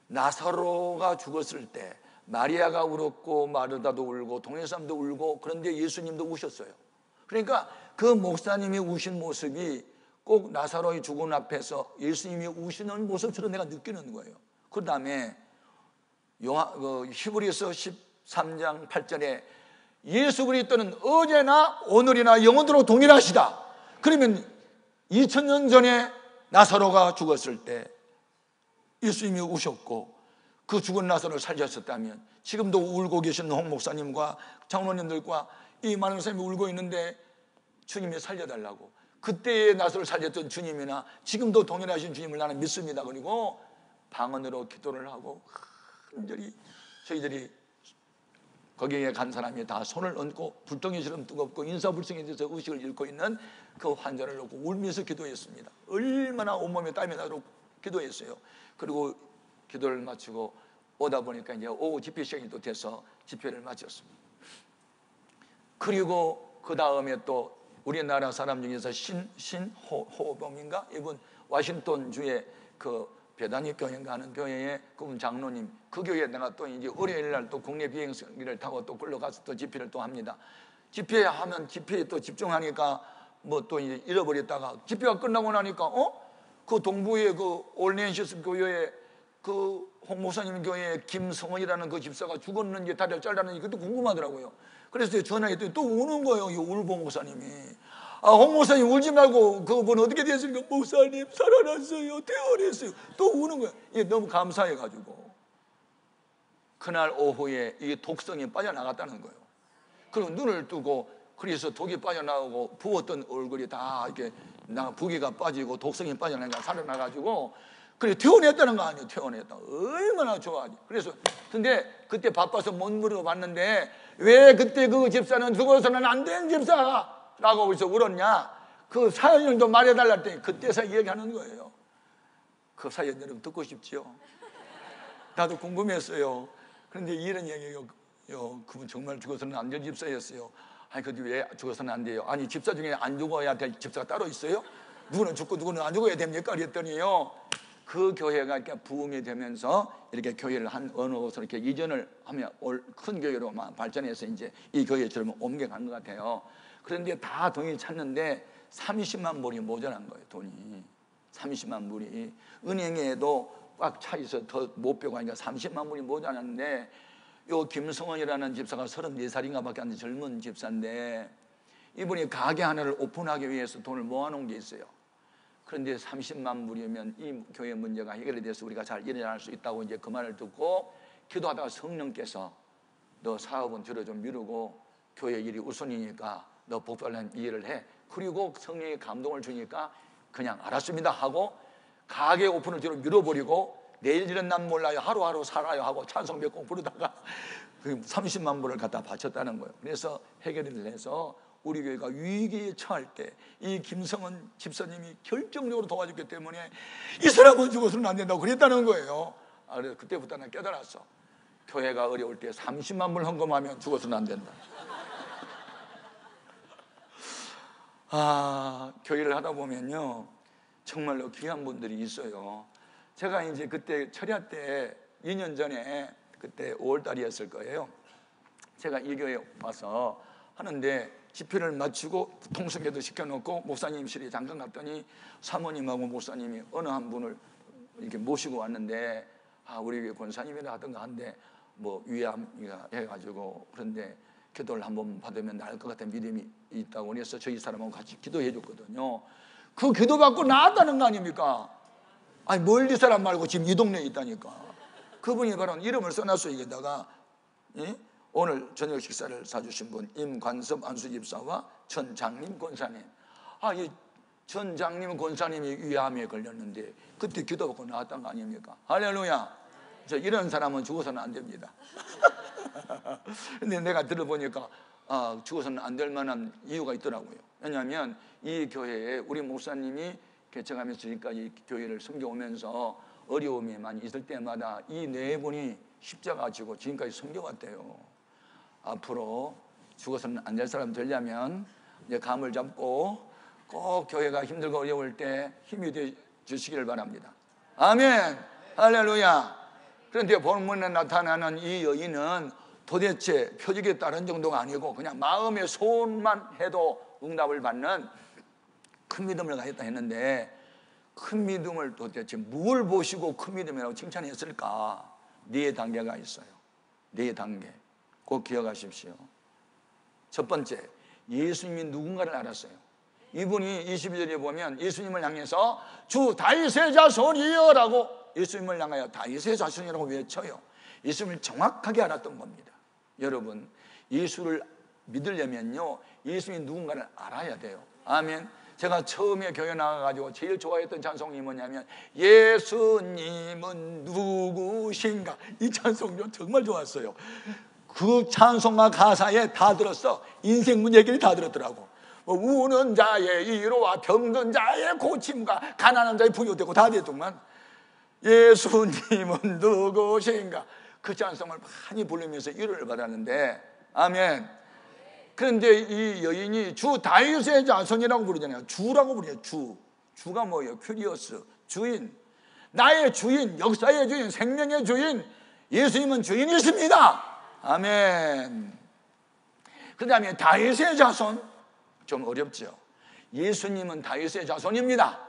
나사로가 죽었을 때 마리아가 울었고 마르다도 울고 동네 사람도 울고 그런데 예수님도 우셨어요. 그러니까 그 목사님이 우신 모습이 꼭 나사로의 죽은 앞에서 예수님이 우시는 모습처럼 내가 느끼는 거예요. 그 다음에 히브리서 13장 8절에 예수 그리스도는 어제나 오늘이나 영원토록 동일하시다. 그러면 2000년 전에 나사로가 죽었을 때 예수님이 우셨고 그 죽은 나사로를 살렸었다면 지금도 울고 계신 홍 목사님과 장로님들과 이 많은 사람이 울고 있는데 주님이 살려달라고, 그때의 나사로를 살렸던 주님이나 지금도 동일하신 주님을 나는 믿습니다. 그리고 방언으로 기도를 하고 간절히 저희들이 거기에 간 사람이 다 손을 얹고 불덩이처럼 뜨겁고 인사불성에 대해서 의식을 잃고 있는 그 환자를 놓고 울면서 기도했습니다. 얼마나 온몸에 땀이 나도록 기도했어요. 그리고 기도를 마치고 오다 보니까 이제 오후 집회 시간이 또 돼서 집회를 마쳤습니다. 그리고 그 다음에 또 우리나라 사람 중에서 신호범인가? 이분 워싱턴 주의 그 배단위 교회인가 하는 교회에 그분 장로님, 그 교회에 내가 또 이제 월요일 날 또 국내 비행기를 타고 또 끌려가서 또 집회를 또 합니다. 집회하면 집회에 또 집중하니까 뭐 또 이제 잃어버렸다가 집회가 끝나고 나니까 그 동부의 그 올렌시스 교회에 그 홍 목사님 교회에 김성원이라는 그 집사가 죽었는지 다리를 잘랐는지 그것도 궁금하더라고요. 그래서 전화했더니 또 우는 거예요. 이 울보 목사님이. 홍 목사님 울지 말고 그분 어떻게 됐습니까? 목사님 살아났어요. 퇴원했어요. 또 우는 거예요. 이게 너무 감사해가지고 그날 오후에 이 독성이 빠져나갔다는 거예요. 그리고 눈을 뜨고 그래서 독이 빠져나오고 부었던 얼굴이 다 이렇게 부기가 빠지고 독성이 빠져나가 살아나가지고 그래 퇴원했다는 거 아니에요. 퇴원했다. 얼마나 좋아하지. 그래서 근데 그때 바빠서 못 물어봤는데 왜 그때 그 집사는 죽어서는 안 된 집사라고 해서 울었냐? 그 사연을 좀 말해달라 했더니 그때서 얘기하는 거예요. 그 사연 여러분 듣고 싶지요? 나도 궁금했어요. 그런데 이런 얘기예요. 그분 정말 죽어서는 안 될 집사였어요. 아니 근데 왜 죽어서는 안 돼요? 아니 집사 중에 안 죽어야 될 집사가 따로 있어요? 누구는 죽고 누구는 안 죽어야 됩니까? 그랬더니요, 그 교회가 이렇게 부흥이 되면서 이렇게 교회를 한 어느 곳으로 이렇게 이전을 하면 큰 교회로 발전해서 이제 이 교회처럼 옮겨간 것 같아요. 그런데 다 돈이 찼는데 30만 불이 모자란 거예요. 돈이 30만 불이 은행에도 꽉 차 있어 더 못 빼고 하니까 30만 불이 모자랐는데 요 김성원이라는 집사가 34살인가 밖에 안 된 젊은 집사인데 이분이 가게 하나를 오픈하기 위해서 돈을 모아놓은 게 있어요. 그런데 30만 불이면 이 교회 문제가 해결이 돼서 우리가 잘 일어날 수 있다고 이제 그 말을 듣고 기도하다가 성령께서 너 사업은 뒤로 좀 미루고 교회 일이 우선이니까 너 복받는 일을 해. 그리고 성령의 감동을 주니까 그냥 알았습니다 하고 가게 오픈을 뒤로 밀어버리고 내일 일은 난 몰라요, 하루하루 살아요 하고 찬송 몇 곡 부르다가 30만 불을 갖다 바쳤다는 거예요. 그래서 해결을 해서 우리 교회가 위기에 처할 때 이 김성원 집사님이 결정적으로 도와줬기 때문에 이 사람은 죽어서는 안 된다고 그랬다는 거예요. 그래서 그때부터 난 깨달았어. 교회가 어려울 때 30만 불 헌금하면 죽어서는 안 된다. 교회를 하다 보면요 정말로 귀한 분들이 있어요. 제가 이제 그때 철야 때 2년 전에 그때 5월달이었을 거예요. 제가 이 교회에 와서 하는데 집회를 마치고 통성회도 시켜놓고 목사님실에 잠깐 갔더니 사모님하고 목사님이 어느 한 분을 이렇게 모시고 왔는데 우리 교회 권사님이라 하던가 한데 뭐 위암이가 해가지고 그런데 기도를 한번 받으면 나을 것 같은 믿음이 있다고 그래서 저희 사람하고 같이 기도해 줬거든요. 그 기도 받고 나았다는 거 아닙니까? 아니 멀리 사람 말고 지금 이 동네에 있다니까. 그분이 바로 이름을 써놨어요. 여기다가 오늘 저녁 식사를 사주신 분 임관섭 안수집사와 전장님 권사님. 이 전장님 권사님이 위암에 걸렸는데 그때 기도받고 나왔던 거 아닙니까? 할렐루야. 이런 사람은 죽어서는 안 됩니다. 근데 내가 들어보니까 죽어서는 안 될 만한 이유가 있더라고요. 왜냐하면 이 교회에 우리 목사님이 개척하면서 지금까지 교회를 섬겨오면서 어려움이 많이 있을 때마다 이 네 분이 십자가 지고 지금까지 섬겨왔대요. 앞으로 죽어서는 안 될 사람 되려면 이제 감을 잡고 꼭 교회가 힘들고 어려울 때 힘이 되 주시기를 바랍니다. 아멘. 할렐루야. 그런데 본문에 나타나는 이 여인은 도대체 표적에 따른 정도가 아니고 그냥 마음의 소원만 해도 응답을 받는 큰 믿음을 가졌다 했는데 큰 믿음을 도대체 뭘 보시고 큰 믿음이라고 칭찬했을까? 네 단계가 있어요. 네 단계 꼭 기억하십시오. 첫 번째, 예수님이 누군가를 알았어요. 이분이 22절에 보면 예수님을 향해서 주 다윗의 자손이여 라고 예수님을 향하여 다윗의 자손이라고 외쳐요. 예수님을 정확하게 알았던 겁니다. 여러분, 예수를 믿으려면요 예수님이 누군가를 알아야 돼요. 아멘. 제가 처음에 교회 나가가지고 제일 좋아했던 찬송이 뭐냐면 예수님은 누구신가, 이 찬송도 정말 좋았어요. 그 찬송과 가사에 다 들었어. 인생 문제 해결이 다 들었더라고. 뭐 우는 자의 위로와 병든 자의 고침과 가난한 자의 부유되고 다 되더만. 예수님은 누구신가, 그 찬송을 많이 부르면서 위로를 받았는데, 아멘. 그런데 이 여인이 주 다윗의 자손이라고 부르잖아요. 주라고 부르죠. 주가 뭐예요? 큐리오스, 주인, 나의 주인, 역사의 주인, 생명의 주인, 예수님은 주인이십니다. 아멘. 그 다음에 다윗의 자손, 좀 어렵죠. 예수님은 다윗의 자손입니다.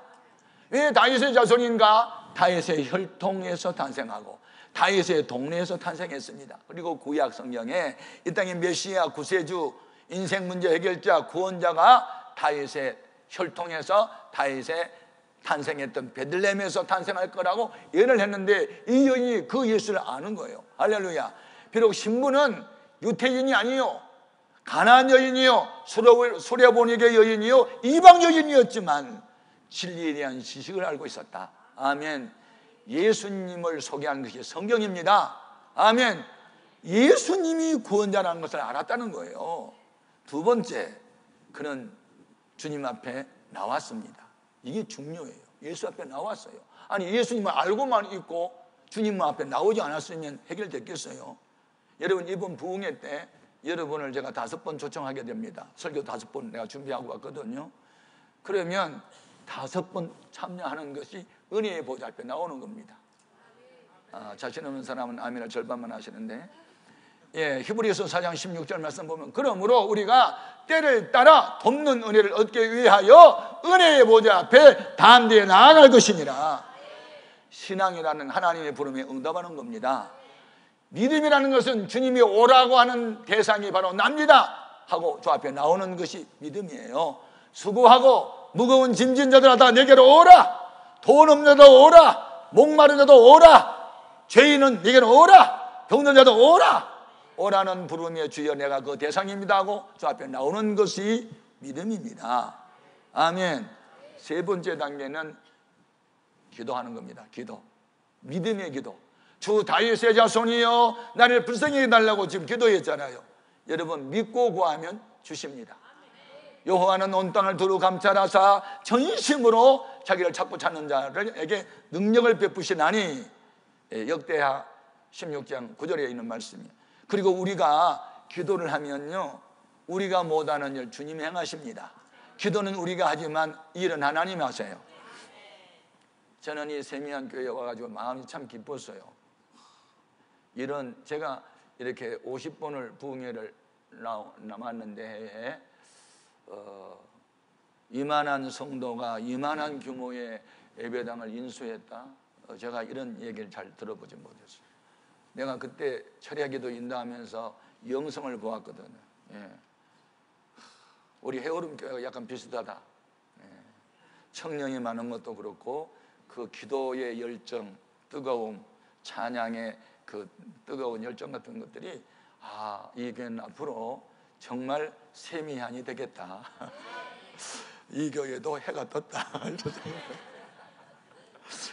왜 다윗의 자손인가? 다윗의 혈통에서 탄생하고 다윗의 동네에서 탄생했습니다. 그리고 구약 성경에 이 땅의 메시아, 구세주, 인생 문제 해결자, 구원자가 다윗의 혈통에서 다윗의 탄생했던 베들레헴에서 탄생할 거라고 예언을 했는데 이 여인이 그 예수를 아는 거예요. 할렐루야. 비록 신부는 유태인이 아니요, 가나안 여인이요, 소랴보니게 여인이요, 이방 여인이었지만 진리에 대한 지식을 알고 있었다. 아멘. 예수님을 소개하는 것이 성경입니다. 아멘. 예수님이 구원자라는 것을 알았다는 거예요. 두 번째, 그는 주님 앞에 나왔습니다. 이게 중요해요. 예수 앞에 나왔어요. 아니, 예수님을 알고만 있고 주님 앞에 나오지 않았으면 해결됐겠어요? 여러분, 이번 부흥회 때 여러분을 제가 5번 초청하게 됩니다. 설교 5번 내가 준비하고 왔거든요. 그러면 5번 참여하는 것이 은혜의 보좌 앞에 나오는 겁니다. 자신 없는 사람은 아멘을 절반만 하시는데, 히브리서 4장 16절 말씀 보면 그러므로 우리가 때를 따라 돕는 은혜를 얻기 위하여 은혜의 보좌 앞에 담대히 나아갈 것이니라. 신앙이라는 하나님의 부름에 응답하는 겁니다. 믿음이라는 것은 주님이 오라고 하는 대상이 바로 납니다 하고 저 앞에 나오는 것이 믿음이에요. 수고하고 무거운 짐진 자들아 다 내게로 오라. 돈 없는 자도 오라. 목마른 자도 오라. 죄인은 내게로 오라. 병든 자도 오라. 오라는 부름에 주여 내가 그 대상입니다 하고 저 앞에 나오는 것이 믿음입니다. 아멘. 세 번째 단계는 기도하는 겁니다. 기도. 믿음의 기도. 주 다윗의 자손이여 나를 불쌍히 해달라고 지금 기도했잖아요. 여러분, 믿고 구하면 주십니다. 여호와는 온 땅을 두루 감찰하사 전심으로 자기를 찾고 찾는 자들에게 능력을 베푸시나니. 역대하 16장 9절에 있는 말씀이에요. 그리고 우리가 기도를 하면요, 우리가 못하는 일 주님이 행하십니다. 기도는 우리가 하지만 일은 하나님이 하세요. 저는 이 세미한 교회에 와가지고 마음이 참 기뻤어요. 제가 이렇게 50번을 부흥회를 남았는데 이만한 성도가 이만한 규모의 예배당을 인수했다. 제가 이런 얘기를 잘 들어보지 못했어요. 내가 그때 철야기도 인도하면서 영성을 보았거든요. 우리 해오름교회가 약간 비슷하다. 청년이 많은 것도 그렇고 그 기도의 열정, 뜨거움, 찬양의 그 뜨거운 열정 같은 것들이 이 교회는 앞으로 정말 세미한이 되겠다. 이 교회도 해가 떴다.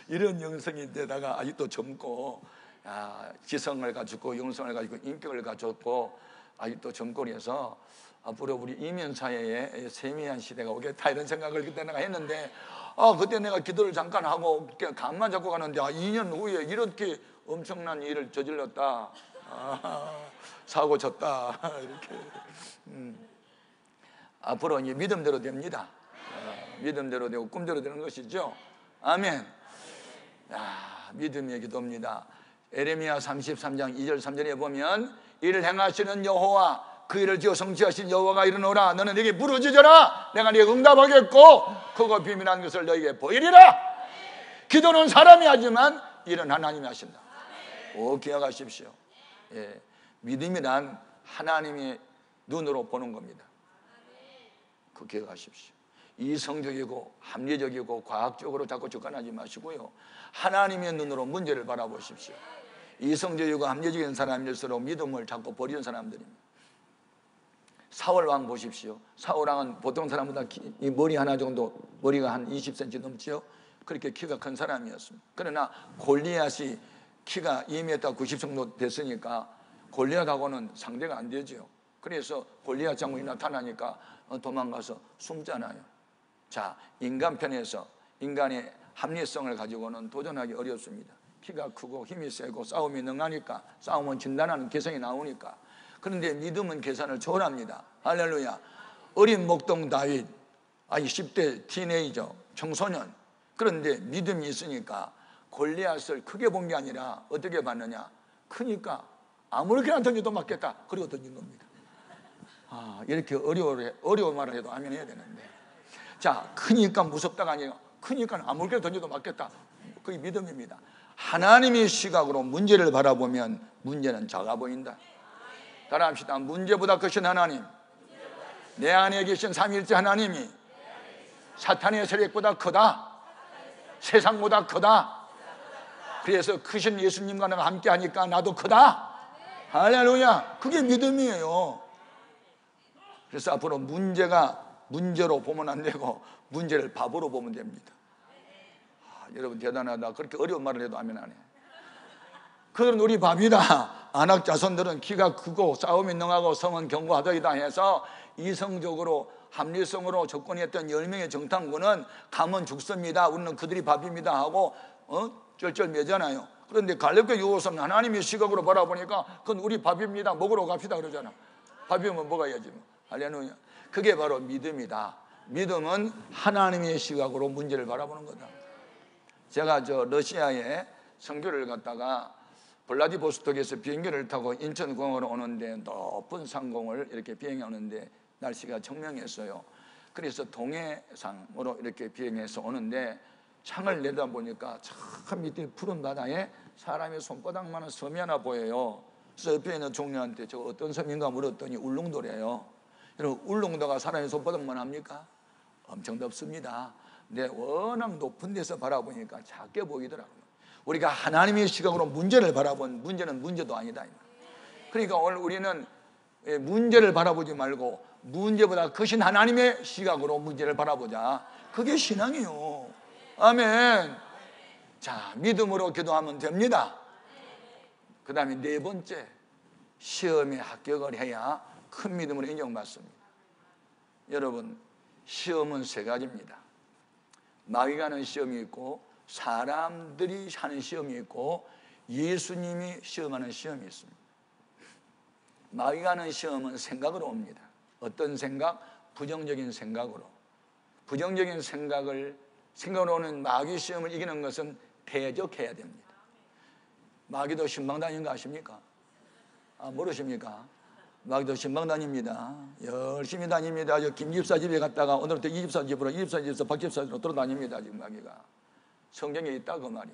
이런 영성인데다가 아직도 젊고 지성을 가지고 영성을 가지고 인격을 가졌고 아직도 젊고해서 앞으로 우리 이면사회에 세미한 시대가 오겠다 이런 생각을 그때 내가 했는데 그때 내가 기도를 잠깐 하고 간만 잡고 가는데 2년 후에 이렇게 엄청난 일을 저질렀다. 사고 쳤다. 이렇게. 앞으로 이제 믿음대로 됩니다. 믿음대로 되고 꿈대로 되는 것이죠. 아멘. 믿음의 기도입니다. 에레미야 33장 2절 3절에 보면 이를 행하시는 여호와 그 일을 지어 성취하신 여호와가 이르노라. 너는 내게 부르짖어라. 내가 네게 응답하겠고 크고 비밀한 것을 너에게 보이리라. 기도는 사람이 하지만 일은 하나님이 하신다. 기억하십시오. 예, 믿음이란 하나님의 눈으로 보는 겁니다. 그 기억하십시오. 이성적이고 합리적이고 과학적으로 자꾸 접근하지 마시고요, 하나님의 눈으로 문제를 바라보십시오. 이성적이고 합리적인 사람일수록 믿음을 자꾸 버리는 사람들입니다. 사울왕 보십시오. 사울왕은 보통 사람보다 이 머리 하나 정도, 머리가 한 20cm 넘죠. 그렇게 키가 큰 사람이었습니다. 그러나 골리앗이 키가 2m 90 정도 됐으니까 골리앗하고는 상대가 안 되죠. 그래서 골리앗 장군이 나타나니까 도망가서 숨잖아요. 자, 인간 편에서 인간의 합리성을 가지고는 도전하기 어렵습니다. 키가 크고 힘이 세고 싸움이 능하니까, 싸움은 진단하는 개성이 나오니까. 그런데 믿음은 계산을 초월합니다. 할렐루야. 어린 목동 다윗, 10대 티네이저 청소년, 그런데 믿음이 있으니까 골리앗을 크게 본 게 아니라 어떻게 봤느냐, 크니까 아무렇게나 던져도 맞겠다, 그리고 던진 겁니다. 이렇게 어려운 말을 해도 아멘 해야 되는데, 자, 크니까 무섭다가 아니라 크니까 아무렇게나 던져도 맞겠다, 그게 믿음입니다. 하나님의 시각으로 문제를 바라보면 문제는 작아 보인다. 따라합시다. 문제보다 크신 하나님, 내 안에 계신 삼위일체 하나님이 사탄의 세력보다 크다, 세상보다 크다. 그래서 크신 예수님과 내가 함께 하니까 나도 크다. 할렐루야. 그게 믿음이에요. 그래서 앞으로 문제가 문제로 보면 안 되고 문제를 바보로 보면 됩니다. 여러분 대단하다. 그렇게 어려운 말을 해도 아멘 안 해. 그런 우리 밥이다. 안악 자손들은 키가 크고 싸움이 능하고 성은 견고하더이다 해서 이성적으로 합리성으로 접근했던 10명의 정탐꾼은 가면 죽습니다, 우리는 그들이 밥입니다 하고 쩔쩔매잖아요. 그런데 갈렙과 여호수아는 하나님의 시각으로 바라보니까 그건 우리 밥입니다, 먹으러 갑시다 그러잖아. 밥이면 먹어야지 뭐. 할렐루야. 그게 바로 믿음이다. 믿음은 하나님의 시각으로 문제를 바라보는 거다. 제가 러시아에 선교를 갔다가 블라디보스톡에서 비행기를 타고 인천공항으로 오는데, 높은 상공을 이렇게 비행해 오는데 날씨가 청명했어요. 그래서 동해상으로 이렇게 비행해서 오는데 창을 내다보니까 참 밑에 푸른 바다에 사람의 손바닥만한 섬이 하나 보여요. 그래서 옆에 있는 종료한테 저 어떤 섬인가 물었더니 울릉도래요. 여러분, 울릉도가 사람의 손바닥만 합니까? 엄청 덥습니다. 근데 워낙 높은 데서 바라보니까 작게 보이더라고요. 우리가 하나님의 시각으로 문제를 바라본 문제는 문제도 아니다. 그러니까 오늘 우리는 문제를 바라보지 말고 문제보다 크신 하나님의 시각으로 문제를 바라보자. 그게 신앙이에요. 아멘. 자, 믿음으로 기도하면 됩니다. 그 다음에 네 번째, 시험에 합격을 해야 큰 믿음으로 인정받습니다. 여러분, 시험은 세 가지입니다. 마귀가 하는 시험이 있고, 사람들이 하는 시험이 있고, 예수님이 시험하는 시험이 있습니다. 마귀가 하는 시험은 생각으로 옵니다. 어떤 생각? 부정적인 생각으로. 부정적인 생각으로 오는 마귀 시험을 이기는 것은 대적해야 됩니다. 마귀도 신방 다니는 거 아십니까? 모르십니까? 마귀도 신방 다닙니다. 열심히 다닙니다. 김 집사 집에 갔다가 오늘부터 이 집사 집으로, 이 집사 집에서 박 집사 집으로 돌아다닙니다. 지금 마귀가. 성경에 있다 그 말이.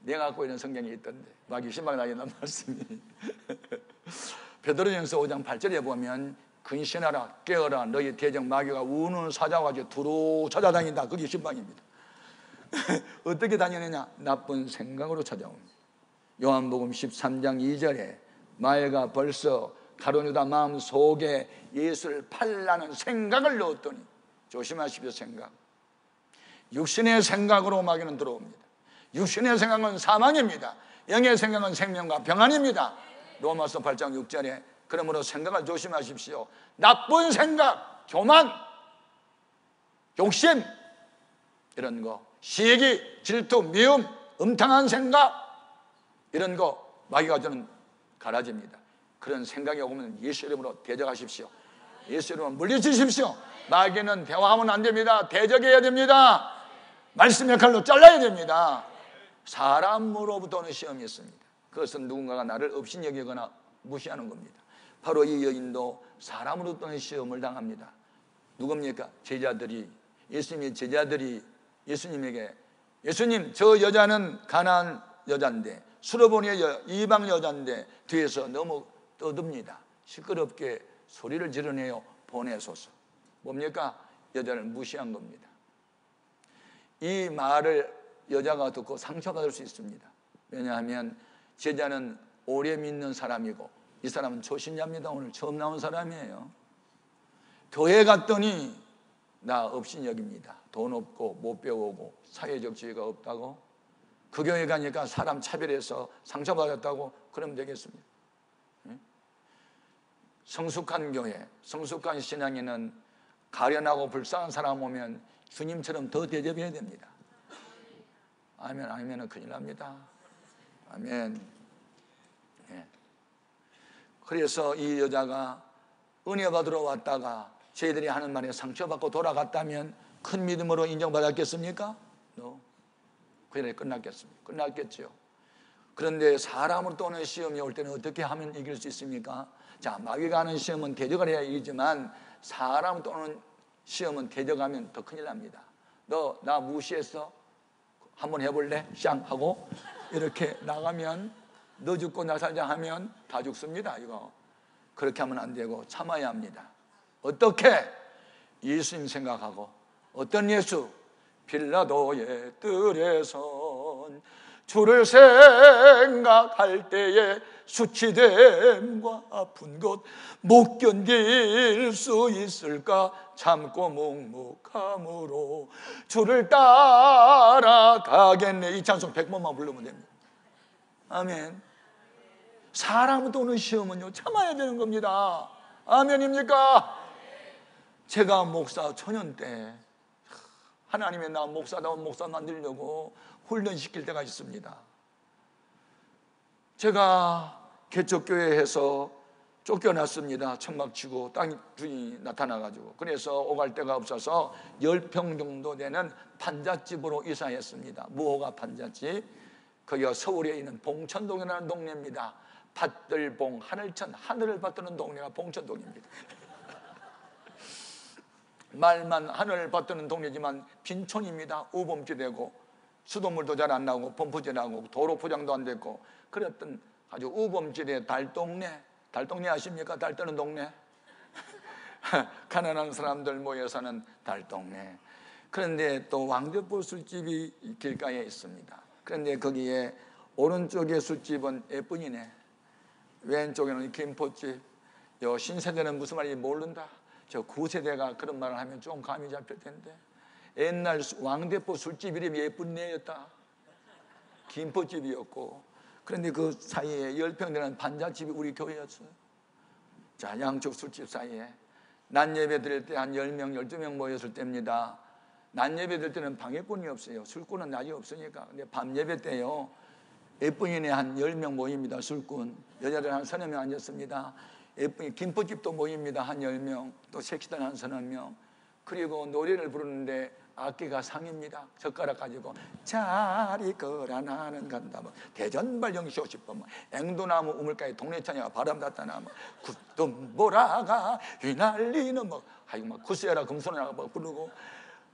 내가 갖고 있는 성경에 있던데 마귀 신방 다닌다는 말씀이. 베드로전서 5장 8절에 보면 근신하라 깨어라 너희 대적 마귀가 우는 사자와같이 두루 찾아다닌다. 그게 신방입니다. 어떻게 다니느냐? 나쁜 생각으로 찾아옵니다. 요한복음 13장 2절에 마귀가 벌써 가룟 유다 마음 속에 예수를 팔라는 생각을 넣었더니, 조심하십시오. 생각. 육신의 생각으로 마귀는 들어옵니다. 육신의 생각은 사망입니다. 영의 생각은 생명과 평안입니다. 로마서 8장 6절에 그러므로 생각을 조심하십시오. 나쁜 생각, 교만, 욕심, 이런 거, 시기, 질투, 미움, 음탕한 생각, 이런 거 마귀가 저는 가라집니다. 그런 생각이 오면 예수 이름으로 대적하십시오. 예수 이름으로 물리치십시오. 마귀는 대화하면 안 됩니다. 대적해야 됩니다. 말씀의 칼로 잘라야 됩니다. 사람으로부터 오는 시험이 있습니다. 그것은 누군가가 나를 업신여기거나 무시하는 겁니다. 바로 이 여인도 사람으로 또는 시험을 당합니다. 누굽니까? 제자들이, 예수님의 제자들이 예수님에게, 예수님, 저 여자는 가나안 여자인데, 수로보니의 이방 여자인데 뒤에서 너무 떠듭니다. 시끄럽게 소리를 지르네요. 보내소서. 뭡니까? 여자를 무시한 겁니다. 이 말을 여자가 듣고 상처받을 수 있습니다. 왜냐하면 제자는 오래 믿는 사람이고, 이 사람은 초신자입니다. 오늘 처음 나온 사람이에요. 교회 갔더니 나 업신여깁니다. 돈 없고 못 배우고 사회적 지위가 없다고. 그 교회 가니까 사람 차별해서 상처받았다고 그러면 되겠습니다. 성숙한 교회, 성숙한 신앙에는 가련하고 불쌍한 사람 오면 주님처럼 더 대접해야 됩니다. 아멘. 아멘은 큰일 납니다. 아멘. 네. 그래서 이 여자가 은혜 받으러 왔다가 저희들이 하는 말에 상처받고 돌아갔다면 큰 믿음으로 인정받았겠습니까? No. 그 일이 끝났겠습니까? 끝났겠죠. 그런데 사람으로 또 오는 시험이 올 때는 어떻게 하면 이길 수 있습니까? 자, 마귀가 하는 시험은 대적을 해야 이기지만 사람으로 또 오는 시험은 대적하면 더 큰일 납니다. 너 나 무시했어? 한번 해볼래? 샹 하고 이렇게 나가면, 너 죽고 나 살자 하면 다 죽습니다. 이거 그렇게 하면 안 되고 참아야 합니다. 어떻게? 예수님 생각하고. 어떤 예수? 빌라도의 뜰에선 주를 생각할 때에 수치됨과 아픈 것 못 견딜 수 있을까? 참고 묵묵함으로 주를 따라가겠네. 이 찬송 100번만 부르면 됩니다. 아멘. 사람부터 오는 시험은요, 참아야 되는 겁니다. 아멘입니까? 제가 목사 초년 때 하나님의 나 목사다운 목사 만들려고 훈련시킬 때가 있습니다. 제가 개척교회에서 쫓겨났습니다. 천막치고 땅 주인이 나타나가지고. 그래서 오갈 데가 없어서 10평 정도 되는 판잣집으로 이사했습니다. 무호가 판잣집. 거기가 서울에 있는 봉천동이라는 동네입니다. 밭들봉, 하늘천, 하늘을 받드는 동네가 봉천동입니다. 말만 하늘을 받드는 동네지만 빈촌입니다. 우범지대고 수돗물도 잘 안 나오고 펌프질 나오고 도로 포장도 안 됐고 그랬던 아주 우범지대 달동네. 달동네 아십니까? 달 떠는 동네. 가난한 사람들 모여 사는 달동네. 그런데 또 왕대포 술집이 길가에 있습니다. 그런데 거기에 오른쪽에 술집은 예쁜이네, 왼쪽에는 김포집. 요 신세대는 무슨 말인지 모른다. 저 9세대가 그런 말을 하면 좀 감이 잡힐 텐데, 옛날 왕대포 술집 이름이 예쁜네였다. 김포집이었고. 그런데 그 사이에 10평 되는 반잣집이 우리 교회였어요. 자, 양쪽 술집 사이에 낮 예배 드릴 때 한 10명, 12명 모였을 때입니다. 낮 예배 드릴 때는 방해꾼이 없어요. 술꾼은 낮이 없으니까. 근데 밤 예배 때요, 예쁜이네 한 10명 모입니다. 술꾼. 여자들 한 30명 앉았습니다. 예쁜이 김포집도 모입니다. 한 10명. 또 섹시들 한 30명. 그리고 노래를 부르는데 악기가 상입니다. 젓가락 가지고 자리 거라 나는 간다. 뭐 대전발 영시 50번, 뭐 앵도나무 우물가에 동네차녀가 바람 닿다 나무 굿돈보라가 휘날리는 뭐 아이고 막 구스여라 금손이라고 막 부르고,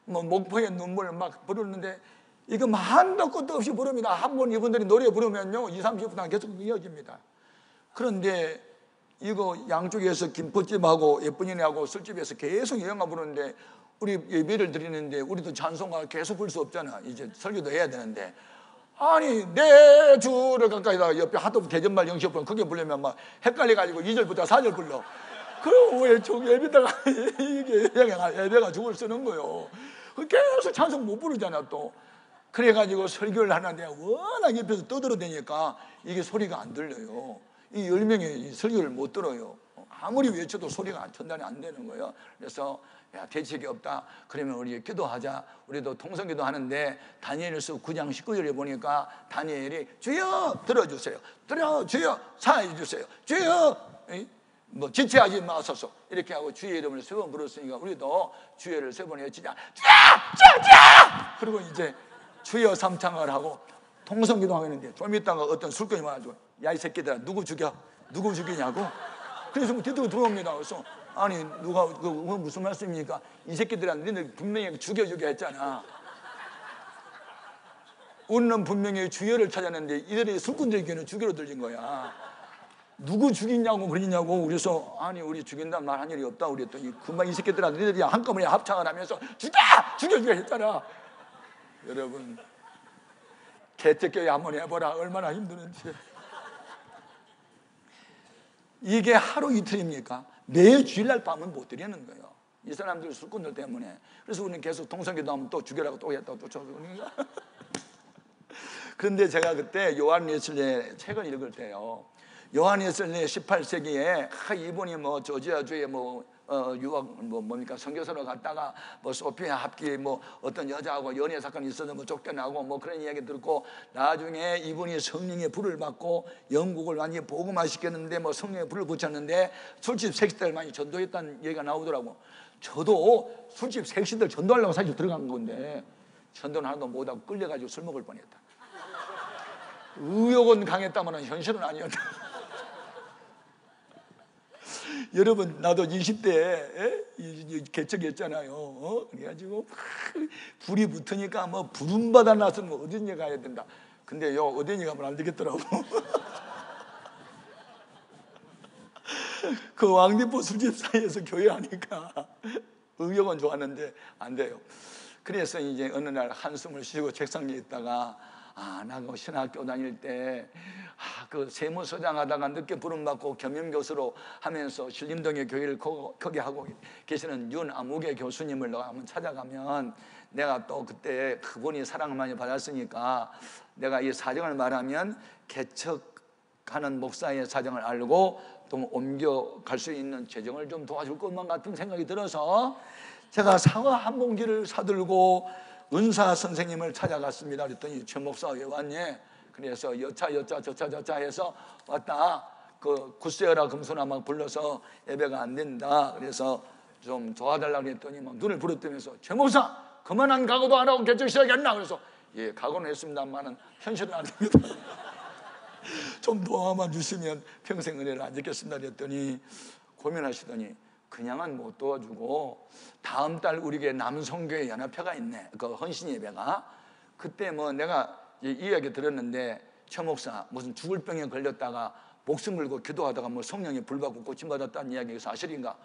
뭐 목포의 눈물 막 부르는데 이거 한도 끝도 없이 부릅니다. 한 번 이분들이 노래 부르면요 20, 30분 계속 이어집니다. 그런데 이거 양쪽에서 김포집하고 예쁜이네하고 술집에서 계속 여행가 부르는데 우리 예배를 드리는데 우리도 찬송가 계속 부를 수 없잖아. 이제 설교도 해야 되는데, 아니 내 주를 가까이다가 옆에 하도 대전말 영시편 그게 부르면 막 헷갈려가지고 2절부터 4절 불러. 그럼 왜 저 예배다가 이게 예배가 죽을 쓰는 거요. 계속 찬송 못 부르잖아 또. 그래가지고 설교를 하는데 워낙 옆에서 떠들어대니까 이게 소리가 안 들려요. 이 10명이 설교를 못 들어요. 아무리 외쳐도 소리가 전달이 안 되는 거예요. 그래서 야, 대책이 없다. 그러면 우리 기도하자. 우리도 통성기도 하는데 다니엘서 9장 19절에 보니까 다니엘이 주여 들어주세요. 주여 사해 주세요. 주여 뭐 지체하지 마소서 이렇게 하고 주의 이름을 3번 부르었으니까 우리도 주여를 3번 외치자. 주여! 그리고 이제 주여 3창을 하고 통성기도 하고 있는데 좀 있다가 어떤 술꾼이 와가지고 야 이 새끼들아 누구 죽여? 누구 죽이냐고. 그래서 뭐 뒤도 들어옵니다. 그래서 아니 누가 그거 무슨 말씀입니까? 이 새끼들한테 너희들 분명히 죽여주게 했잖아. 우리는 분명히 주여를 찾았는데 이들이 술꾼들에게는 주교로 들린 거야. 누구 죽이냐고 그러냐고. 그래서 아니 우리 죽인다는 말 한 일이 없다 그랬더니 금방 이 새끼들한테 너희들이 한꺼번에 합창을 하면서 죽여주게 했잖아. 여러분 개척교회 한번 해보라. 얼마나 힘드는지. 이게 하루 이틀입니까? 매 주일날 밤은 못 드리는 거예요. 이 사람들 술꾼들 때문에. 그래서 우리는 계속 동성기도 하면 또 죽여라고 또 했다고 또 쳐주니까. 그런데 제가 그때 요한 웨슬리의 책을 읽을 때요, 요한 웨슬리 18세기에 이분이 뭐 조지아주에 유학 뭡니까 선교사로 갔다가 뭐 소피아 합기 뭐 어떤 여자하고 연애 사건이 있어서 뭐 쫓겨나고 뭐 그런 이야기 듣고 나중에 이분이 성령의 불을 받고 영국을 완전히 복음화시켰는데 뭐 성령의 불을 붙였는데 술집 색시들 많이 전도했다는 얘기가 나오더라고. 저도 술집 색시들 전도하려고 사실 들어간 건데 전도는 하나도 못하고 끌려가지고 술 먹을 뻔했다. 의욕은 강했다면 현실은 아니었다. 여러분 나도 20대에 개척했잖아요. 그래가지고 불이 붙으니까 뭐 부름받아 나서 뭐 어딘지 가야 된다. 근데 어딘지 가면 안 되겠더라고. 그 왕대포 술집 사이에서 교회하니까 의욕은 좋았는데 안 돼요. 그래서 이제 어느 날 한숨을 쉬고 책상 위에 있다가 나 그 신학교 다닐 때 그 세무서장 하다가 늦게 부름받고 겸임교수로 하면서 신림동의 교회를 거기 하고 계시는 윤아무개 교수님을 한번 찾아가면 내가 또 그때 그분이 사랑을 많이 받았으니까 내가 이 사정을 말하면 개척하는 목사의 사정을 알고 또 옮겨갈 수 있는 재정을 좀 도와줄 것만 같은 생각이 들어서 제가 사과 한 봉지를 사들고 은사 선생님을 찾아갔습니다. 그랬더니 최 목사 왜 왔니? 그래서 여차 해서 왔다. 그 굿세어라 금손아 막 불러서 예배가 안 된다. 그래서 좀 도와달라고 했더니 막 눈을 부릅뜨면서 최 목사 그만한 각오도 안 하고 개척 시작했나? 그래서 예 각오는 했습니다만은 현실은 안 됩니다. 좀 도와만 주시면 평생 은혜를 안 짓겠습니다. 그랬더니 고민하시더니 그냥은 못 도와주고 다음 달 우리 교회 남성교회 연합회가 있네. 그 헌신 예배가. 그때 뭐 내가 이 이야기 들었는데 최 목사 무슨 죽을 병에 걸렸다가 목숨 걸고 기도하다가 뭐 성령의 불 받고 고침받았다는 이야기가 사실인가?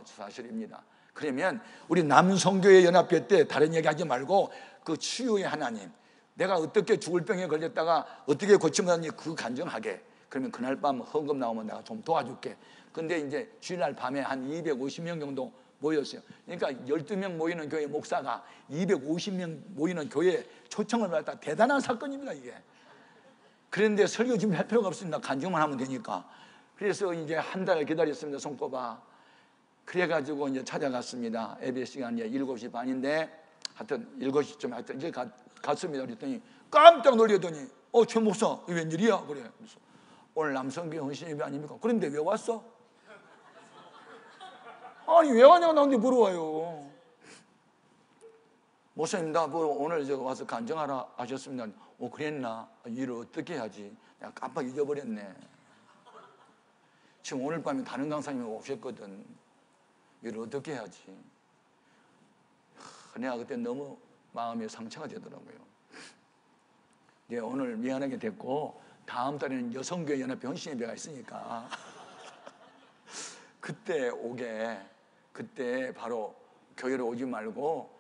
사실입니다. 그러면 우리 남성교회 연합회 때 다른 얘기 하지 말고 그 치유의 하나님, 내가 어떻게 죽을 병에 걸렸다가 어떻게 고침받았는지 그 간증하게. 그러면 그날 밤 헌금 나오면 내가 좀 도와줄게. 근데 이제 주일날 밤에 한 250명 정도 모였어요. 그러니까 12명 모이는 교회 목사가 250명 모이는 교회에 초청을 받았다. 대단한 사건입니다, 이게. 그런데 설교 지금 할 필요가 없습니다. 간증만 하면 되니까. 그래서 이제 한 달 기다렸습니다, 손꼽아. 그래가지고 이제 찾아갔습니다. 예배 시간이 7시 반인데 하여튼 7시쯤 하여튼 이제 갔습니다. 그랬더니 깜짝 놀라더니 최 목사 웬일이야? 그래. 그래서 오늘 남성교회 헌신 예배 아닙니까? 그런데 왜 왔어? 아니 왜 왔냐고 나한테 물어와요. 목사님 나 오늘 저 와서 간증하라 하셨습니다. 그랬나? 일을 어떻게 해야지? 내가 깜빡 잊어버렸네. 지금 오늘 밤에 다른 강사님이 오셨거든. 일을 어떻게 해야지? 내가 그때 너무 마음에 상처가 되더라고요. 오늘 미안하게 됐고 다음 달에는 여성교회 연합회 헌신 예배가 있으니까 그때 바로 교회로 오지 말고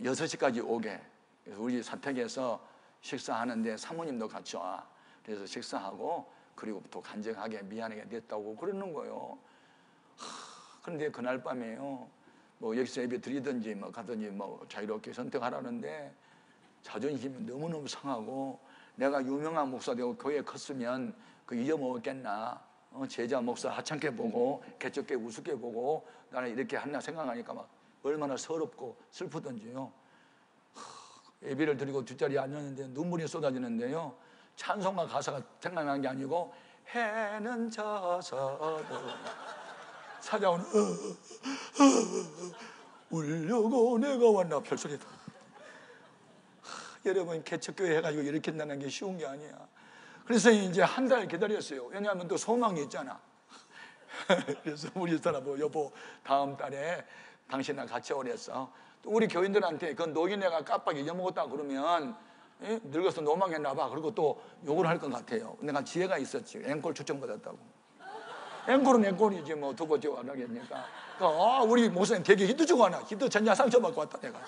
6시까지 오게. 그래서 우리 사택에서 식사하는데 사모님도 같이 와. 그래서 식사하고 그리고 또 간증하게 미안하게 됐다고 그러는 거예요. 그런데 그날 밤에요. 뭐 여기서 예배 드리든지 뭐 가든지 뭐 자유롭게 선택하라는데 자존심이 너무너무 상하고 내가 유명한 목사 되고 교회에 컸으면 그 잊어먹었겠나. 제자 목사 하찮게 보고 개척게 우습게 보고 나는 이렇게 한나 생각하니까 막 얼마나 서럽고 슬프던지요. 예배를 드리고 뒷자리에 앉았는데 눈물이 쏟아지는데요. 찬송가 가사가 생각나는 게 아니고 해는 져서도 찾아오는 울려고 내가 왔나 별소리다. 여러분 개척교회 해가지고 이렇게 한다는 게 쉬운 게 아니야. 그래서 이제 한 달 기다렸어요. 왜냐하면 또 소망이 있잖아. 그래서 우리 사람은 여보 다음 달에 당신이랑 같이 오랬어. 또 우리 교인들한테 그 노인네가 깜빡 잊어먹었다 그러면 늙어서 노망했나 봐. 그리고 또 욕을 할 것 같아요. 내가 지혜가 있었지. 앵콜 초청받았다고. 앵콜은 앵콜이지 뭐 두 번째 안 하겠니까. 우리 목사님 되게 히트 주고 하나. 히트 전야 상처받고 왔다 내가.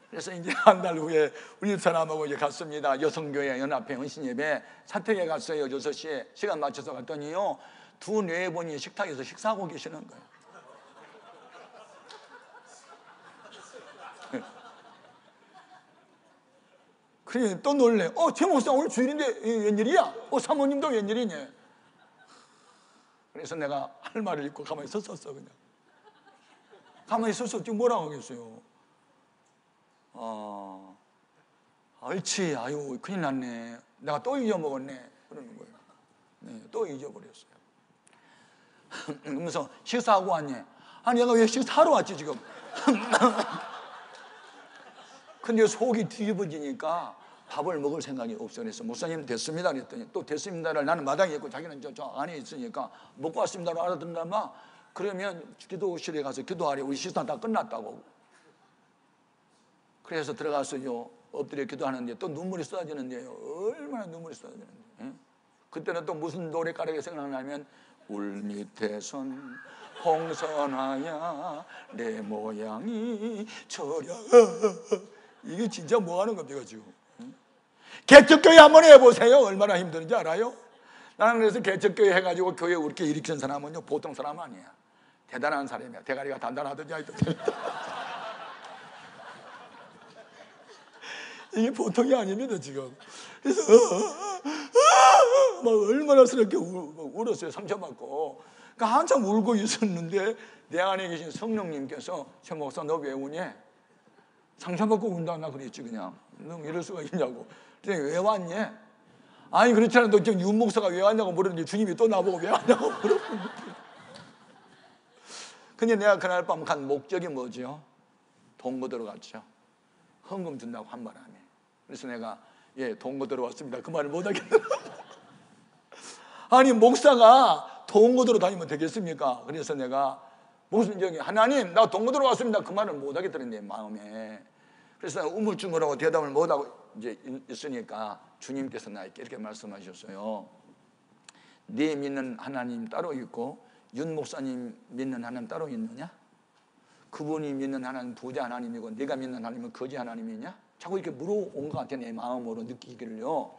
그래서 이제 한 달 후에 우리 사람하고 이제 갔습니다. 여성교회 연합회 헌신예배 사택에 갔어요. 6시에 시간 맞춰서 갔더니요, 두 네분이 식탁에서 식사하고 계시는 거예요. 그래 또 놀래. 최 목사 오늘 주일인데 웬일이야? 사모님도 웬일이냐? 그래서 내가 할 말을 잊고 가만히 섰었어. 그냥 가만히 섰었지 뭐라고 하겠어요. 옳지. 아유 큰일 났네. 내가 또 잊어먹었네. 그러는 거예요. 네, 또 잊어버렸어요. 그러면서 식사하고 왔니? 아니 내가 왜 식사하러 왔지 지금? 근데 속이 뒤집어지니까 밥을 먹을 생각이 없어. 그래서 목사님 됐습니다 그랬더니 또 됐습니다를 나는 마당에 있고 자기는 저 안에 있으니까 먹고 왔습니다로 알아듣는단 말. 그러면 기도실에 가서 기도하래. 우리 식사 다 끝났다고. 그래서 들어가서요 엎드려 기도하는데 또 눈물이 쏟아지는데요. 얼마나 눈물이 쏟아지는데. 예? 그때는 또 무슨 노래가락이 생각나면 울 밑에선 홍선아야 내 모양이 저려. 이게 진짜 뭐 하는 겁니까 지금? 개척교회 한번 해보세요. 얼마나 힘든지 알아요? 나는 그래서 개척교회 해가지고 교회 우리께 일으킨 사람은요 보통 사람 아니야. 대단한 사람이야. 대가리가 단단하더냐. 이게 보통이 아닙니다 지금. 그래서 막 얼마나 스럽게 울었어요. 상처받고. 그러니까 한참 울고 있었는데 내 안에 계신 성령님께서 최 목사 너 왜 우니? 상처받고 운다 나 그랬지 그냥. 너 이럴 수가 있냐고. 그랬더니 왜 왔니? 아니 그렇잖아. 너 지금 윤 목사가 왜 왔냐고 물었는데 주님이 또 나보고 왜 왔냐고 물었는데. 근데 내가 그날 밤 간 목적이 뭐죠? 동거들어 갔죠. 헌금 준다고 한 바람에. 그래서 내가 동거들어 왔습니다. 그 말을 못 하겠더라고요. 아니 목사가 동거들어 다니면 되겠습니까? 그래서 내가 무슨 적이 하나님 나 동거들어 왔습니다. 그 말을 못 하겠더니 내 마음에. 그래서 우물쭈물하고 대답을 못하고 이제 있으니까 주님께서 나에게 이렇게 말씀하셨어요. 네 믿는 하나님 따로 있고 윤 목사님 믿는 하나님 따로 있느냐? 그분이 믿는 하나님 부자 하나님이고 네가 믿는 하나님은 거지 하나님이냐? 자꾸 이렇게 물어온 것 같아. 내 마음으로 느끼기를요.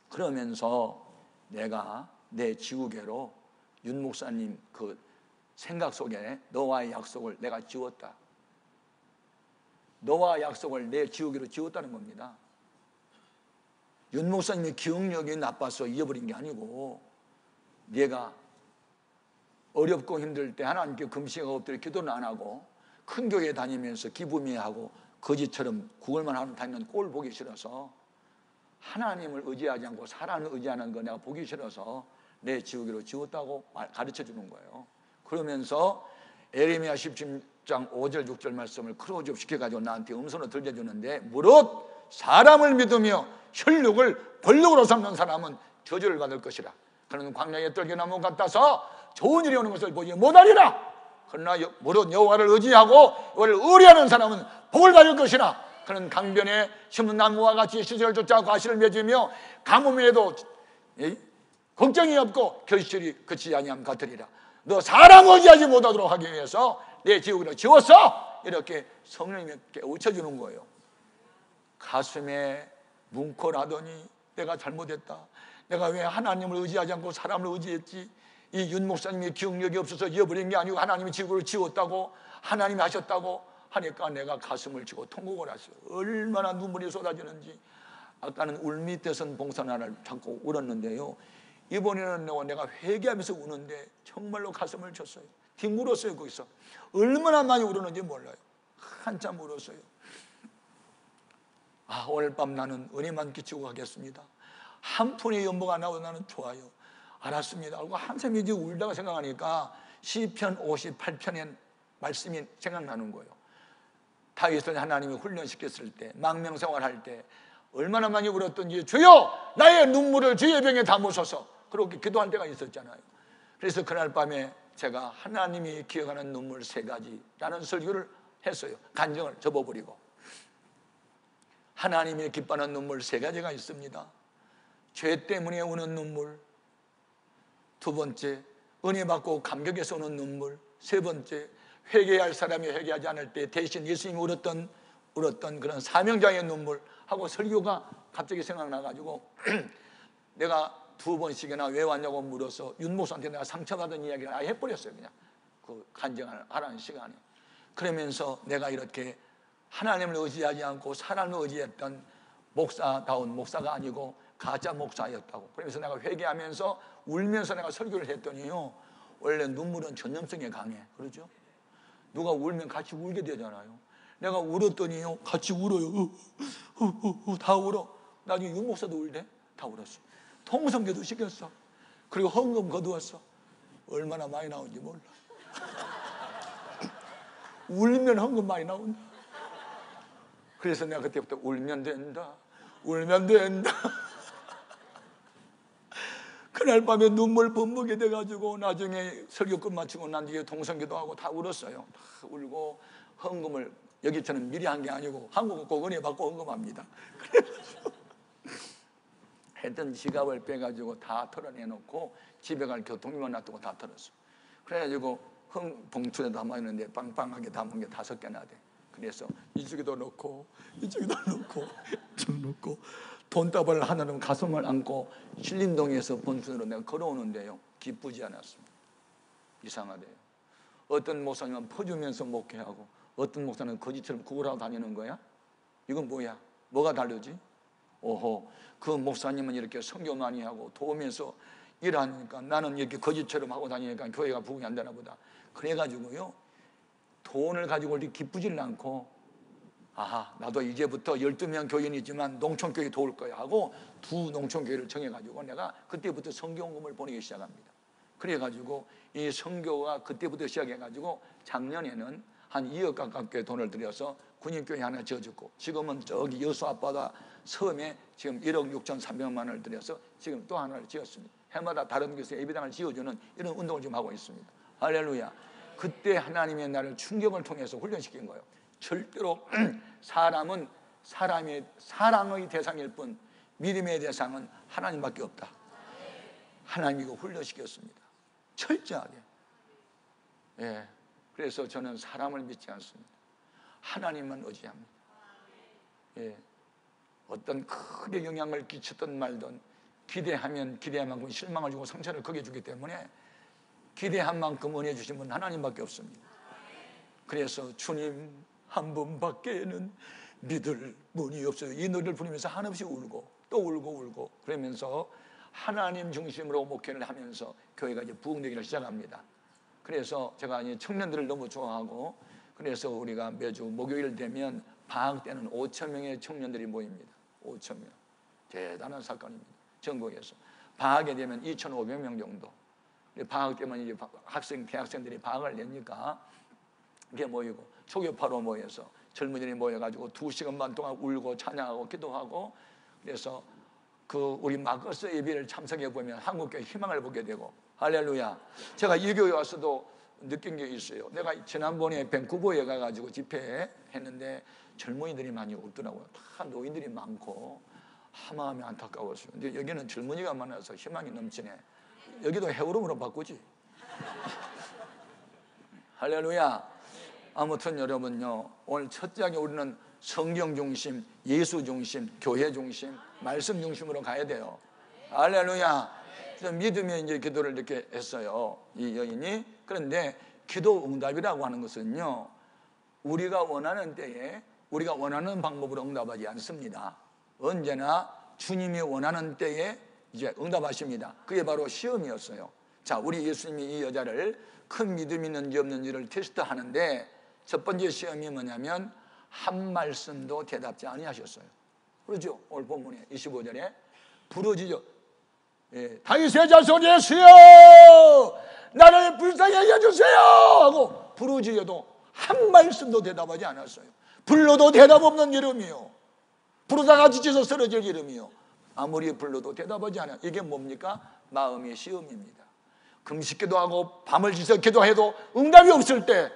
그러면서 내가 내 지우개로 윤 목사님 그 생각 속에 너와의 약속을 내가 지웠다. 너와 약속을 내 지우개로 지웠다는 겁니다. 윤 목사님의 기억력이 나빠서 잊어버린 게 아니고 네가 어렵고 힘들 때 하나님께 금식하고 엎드려 기도는 안 하고 큰 교회 다니면서 기부미하고 거지처럼 구걸만 하는 다니는 꼴 보기 싫어서 하나님을 의지하지 않고 사람을 의지하는 거 내가 보기 싫어서 내 지우개로 지웠다고 가르쳐 주는 거예요. 그러면서 에레미야 17장 5절 6절 말씀을 크로즈업 시켜가지고 나한테 음성으로 들려주는데 무릇 사람을 믿으며 혈육을 권력으로 삼는 사람은 저주를 받을 것이라. 그는 광야의 떨기나무 같아서 좋은 일이 오는 것을 보지 못하리라. 그러나 무릇 여호와를 의지하고 여호와를 의뢰하는 사람은 복을 받을 것이라. 그는 강변에 심은 나무와 같이 시절을 쫓아 과실을 맺으며 가뭄에도 걱정이 없고 결실이 그치지 아니함 같으리라. 너 사람 의지하지 못하도록 하기 위해서 내 지우개로 지웠어. 이렇게 성령님께 웃혀주는 거예요. 가슴에 뭉클하더니 내가 잘못했다. 내가 왜 하나님을 의지하지 않고 사람을 의지했지? 이 윤 목사님의 기억력이 없어서 잊어버린 게 아니고 하나님이 지구를 지웠다고 하나님이 하셨다고 하니까 내가 가슴을 치고 통곡을 했어요. 얼마나 눈물이 쏟아지는지. 아까는 울 밑에선 봉선하나를 자꾸 울었는데요, 이번에는 내가 회개하면서 우는데 정말로 가슴을 쳤어요. 뒹굴었어요. 거기서 얼마나 많이 울었는지 몰라요. 한참 울었어요. 오늘 밤 나는 은혜만 끼치고 가겠습니다. 한 푼의 연봉 안 나와도 나는 좋아요. 알았습니다. 그리고 한참 이제 울다가 생각하니까 시편 58편의 말씀이 생각나는 거예요. 다윗을 하나님이 훈련시켰을 때, 망명생활할 때 얼마나 많이 울었던지, 주여 나의 눈물을 주의 병에 담으소서 그렇게 기도한 때가 있었잖아요. 그래서 그날 밤에 제가 하나님이 기억하는 눈물 3가지라는 설교를 했어요. 간증을 접어버리고. 하나님이 기뻐하는 눈물 3가지가 있습니다. 죄 때문에 우는 눈물, 2번째 은혜 받고 감격해서 우는 눈물, 3번째 회개할 사람이 회개하지 않을 때 대신 예수님이 울었던 그런 사명자의 눈물 하고 설교가 갑자기 생각나가지고 내가 2번씩이나 왜 왔냐고 물어서 윤 목사한테 내가 상처받은 이야기를 아예 해버렸어요. 그냥 그 간증하라는 시간에. 그러면서 내가 이렇게 하나님을 의지하지 않고 사람을 의지했던 목사다운 목사가 아니고 가짜 목사였다고. 그러면서 내가 회개하면서 울면서 내가 설교를 했더니요, 원래 눈물은 전염성에 강해. 그렇죠? 누가 울면 같이 울게 되잖아요. 내가 울었더니요, 같이 울어요. 다 울어. 나중에 윤 목사도 울대. 다 울었어. 통성교도 시켰어. 그리고 헌금 거두었어. 얼마나 많이 나온지 몰라. 울면 헌금 많이 나온다. 그래서 내가 그때부터 울면 된다, 울면 된다. 그날 밤에 눈물 범벅이 돼가지고 나중에 설교 끝마치고 난 뒤에 통성기도 하고 다 울었어요. 다 울고 헌금을 여기처럼 미리 한 게 아니고 한국은 꼭 은혜 받고 헌금합니다. 그래서 했던 지갑을 빼가지고 다 털어내놓고 집에 갈 교통비만 놔두고 다 털었어. 그래가지고 봉투에 담아있는데 빵빵하게 담은 게 5개나 돼. 그래서 이쪽에도 넣고 이쪽에도 넣고 이쪽 넣고 돈다발 하나는 가슴을 안고 신림동에서 본순으로 내가 걸어오는데요, 기쁘지 않았습니다. 이상하대요. 어떤 목사님은 퍼주면서 목회하고 어떤 목사는 거지처럼 구걸하고 다니는 거야? 이건 뭐야? 뭐가 다르지? 오호, 그 목사님은 이렇게 선교 많이 하고 도우면서 일하니까 나는 이렇게 거지처럼 하고 다니니까 교회가 부흥이 안 되나 보다. 그래가지고요, 돈을 가지고 이렇게 기쁘지는 않고, 아하, 나도 이제부터 12명 교인이지만 농촌교회 도울 거야 하고 2 농촌교회를 정해가지고 내가 그때부터 선교원금을 보내기 시작합니다. 그래가지고 이 선교가 그때부터 시작해가지고 작년에는 한 2억 가깝게 돈을 들여서 군인교회 하나 지어줬고, 지금은 저기 여수 앞바다 섬에 지금 1억 6,300만 원을 들여서 지금 또 하나를 지었습니다. 해마다 다른 곳에 예배당을 지어주는 이런 운동을 지금 하고 있습니다. 할렐루야. 그때 하나님의 나를 충격을 통해서 훈련시킨 거예요. 절대로 사람은 사랑의 대상일 뿐 믿음의 대상은 하나님밖에 없다. 하나님이 이거 훈련시켰습니다. 철저하게. 예. 그래서 저는 사람을 믿지 않습니다. 하나님만 의지합니다. 예. 어떤 크게 영향을 끼쳤던 말든 기대하면 기대한 만큼 실망을 주고 상처를 크게 주기 때문에 기대한 만큼 은혜 주신 분은 하나님밖에 없습니다. 그래서 주님 한 분밖에는 믿을 분이 없어요. 이 노래를 부르면서 한없이 울고 또 울고 그러면서 하나님 중심으로 목회를 하면서 교회가 이제 부흥되기를 시작합니다. 그래서 제가 이제 청년들을 너무 좋아하고, 그래서 우리가 매주 목요일 되면 방학 때는 5,000명의 청년들이 모입니다. 5,000명. 대단한 사건입니다. 전국에서. 방학에 되면 2,500명 정도. 방학 때면 이제 대학생들이 방학을 내니까 이렇게 모이고 초교파로 모여서 젊은이들이 모여가지고 2시간 반 동안 울고 찬양하고 기도하고, 그래서 그 우리 마커스 예배를 참석해 보면 한국교회 희망을 보게 되고, 할렐루야. 제가 이 교회 와서도 느낀 게 있어요. 내가 지난번에 밴쿠버에 가가지고 집회했는데 젊은이들이 많이 울더라고요. 다 노인들이 많고 마음이 안타까웠어요. 근데 여기는 젊은이가 많아서 희망이 넘치네. 여기도 헤어름으로 바꾸지. 할렐루야. 아무튼 여러분요, 오늘 첫째하게 우리는 성경 중심, 예수 중심, 교회 중심, 말씀 중심으로 가야 돼요. 할렐루야. 그래서 믿음의 이제 기도를 이렇게 했어요, 이 여인이. 그런데 기도 응답이라고 하는 것은요, 우리가 원하는 때에 우리가 원하는 방법으로 응답하지 않습니다. 언제나 주님이 원하는 때에 이제 응답하십니다. 그게 바로 시험이었어요. 자, 우리 예수님이 이 여자를 큰 믿음이 있는지 없는지를 테스트하는데 첫 번째 시험이 뭐냐면 한 말씀도 대답지 아니하셨어요. 그렇죠? 오늘 본문에 25절에 부르짖어, 예, 다윗의 자손 예수여 나를 불쌍히 여주세요 하고 부르짖어도 한 말씀도 대답하지 않았어요. 불러도 대답 없는 이름이요, 부르다가 지쳐서 쓰러질 이름이요, 아무리 불러도 대답하지 않아요. 이게 뭡니까? 마음의 시험입니다. 금식 기도하고 밤을 지서 기도해도 응답이 없을 때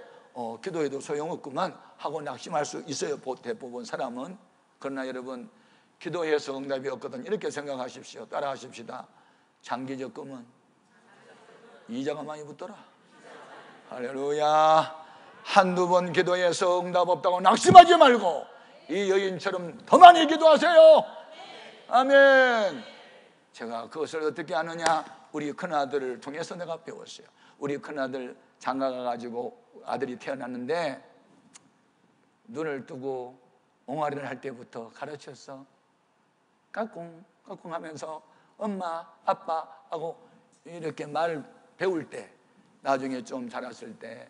기도해도 소용없구만 하고 낙심할 수 있어요, 대부분 사람은. 그러나 여러분, 기도해서 응답이 없거든 이렇게 생각하십시오. 따라하십시다. 장기적 꿈은 이자가 많이 붙더라. 할렐루야. 한두 번 기도해서 응답 없다고 낙심하지 말고 이 여인처럼 더 많이 기도하세요. 아멘. 제가 그것을 어떻게 하느냐, 우리 큰아들을 통해서 내가 배웠어요. 우리 큰아들 장가가 가지고 아들이 태어났는데 눈을 뜨고 옹알이를 할 때부터 가르쳤어. 까꿍 까꿍 하면서 엄마 아빠 하고 이렇게 말을 배울 때, 나중에 좀 자랐을 때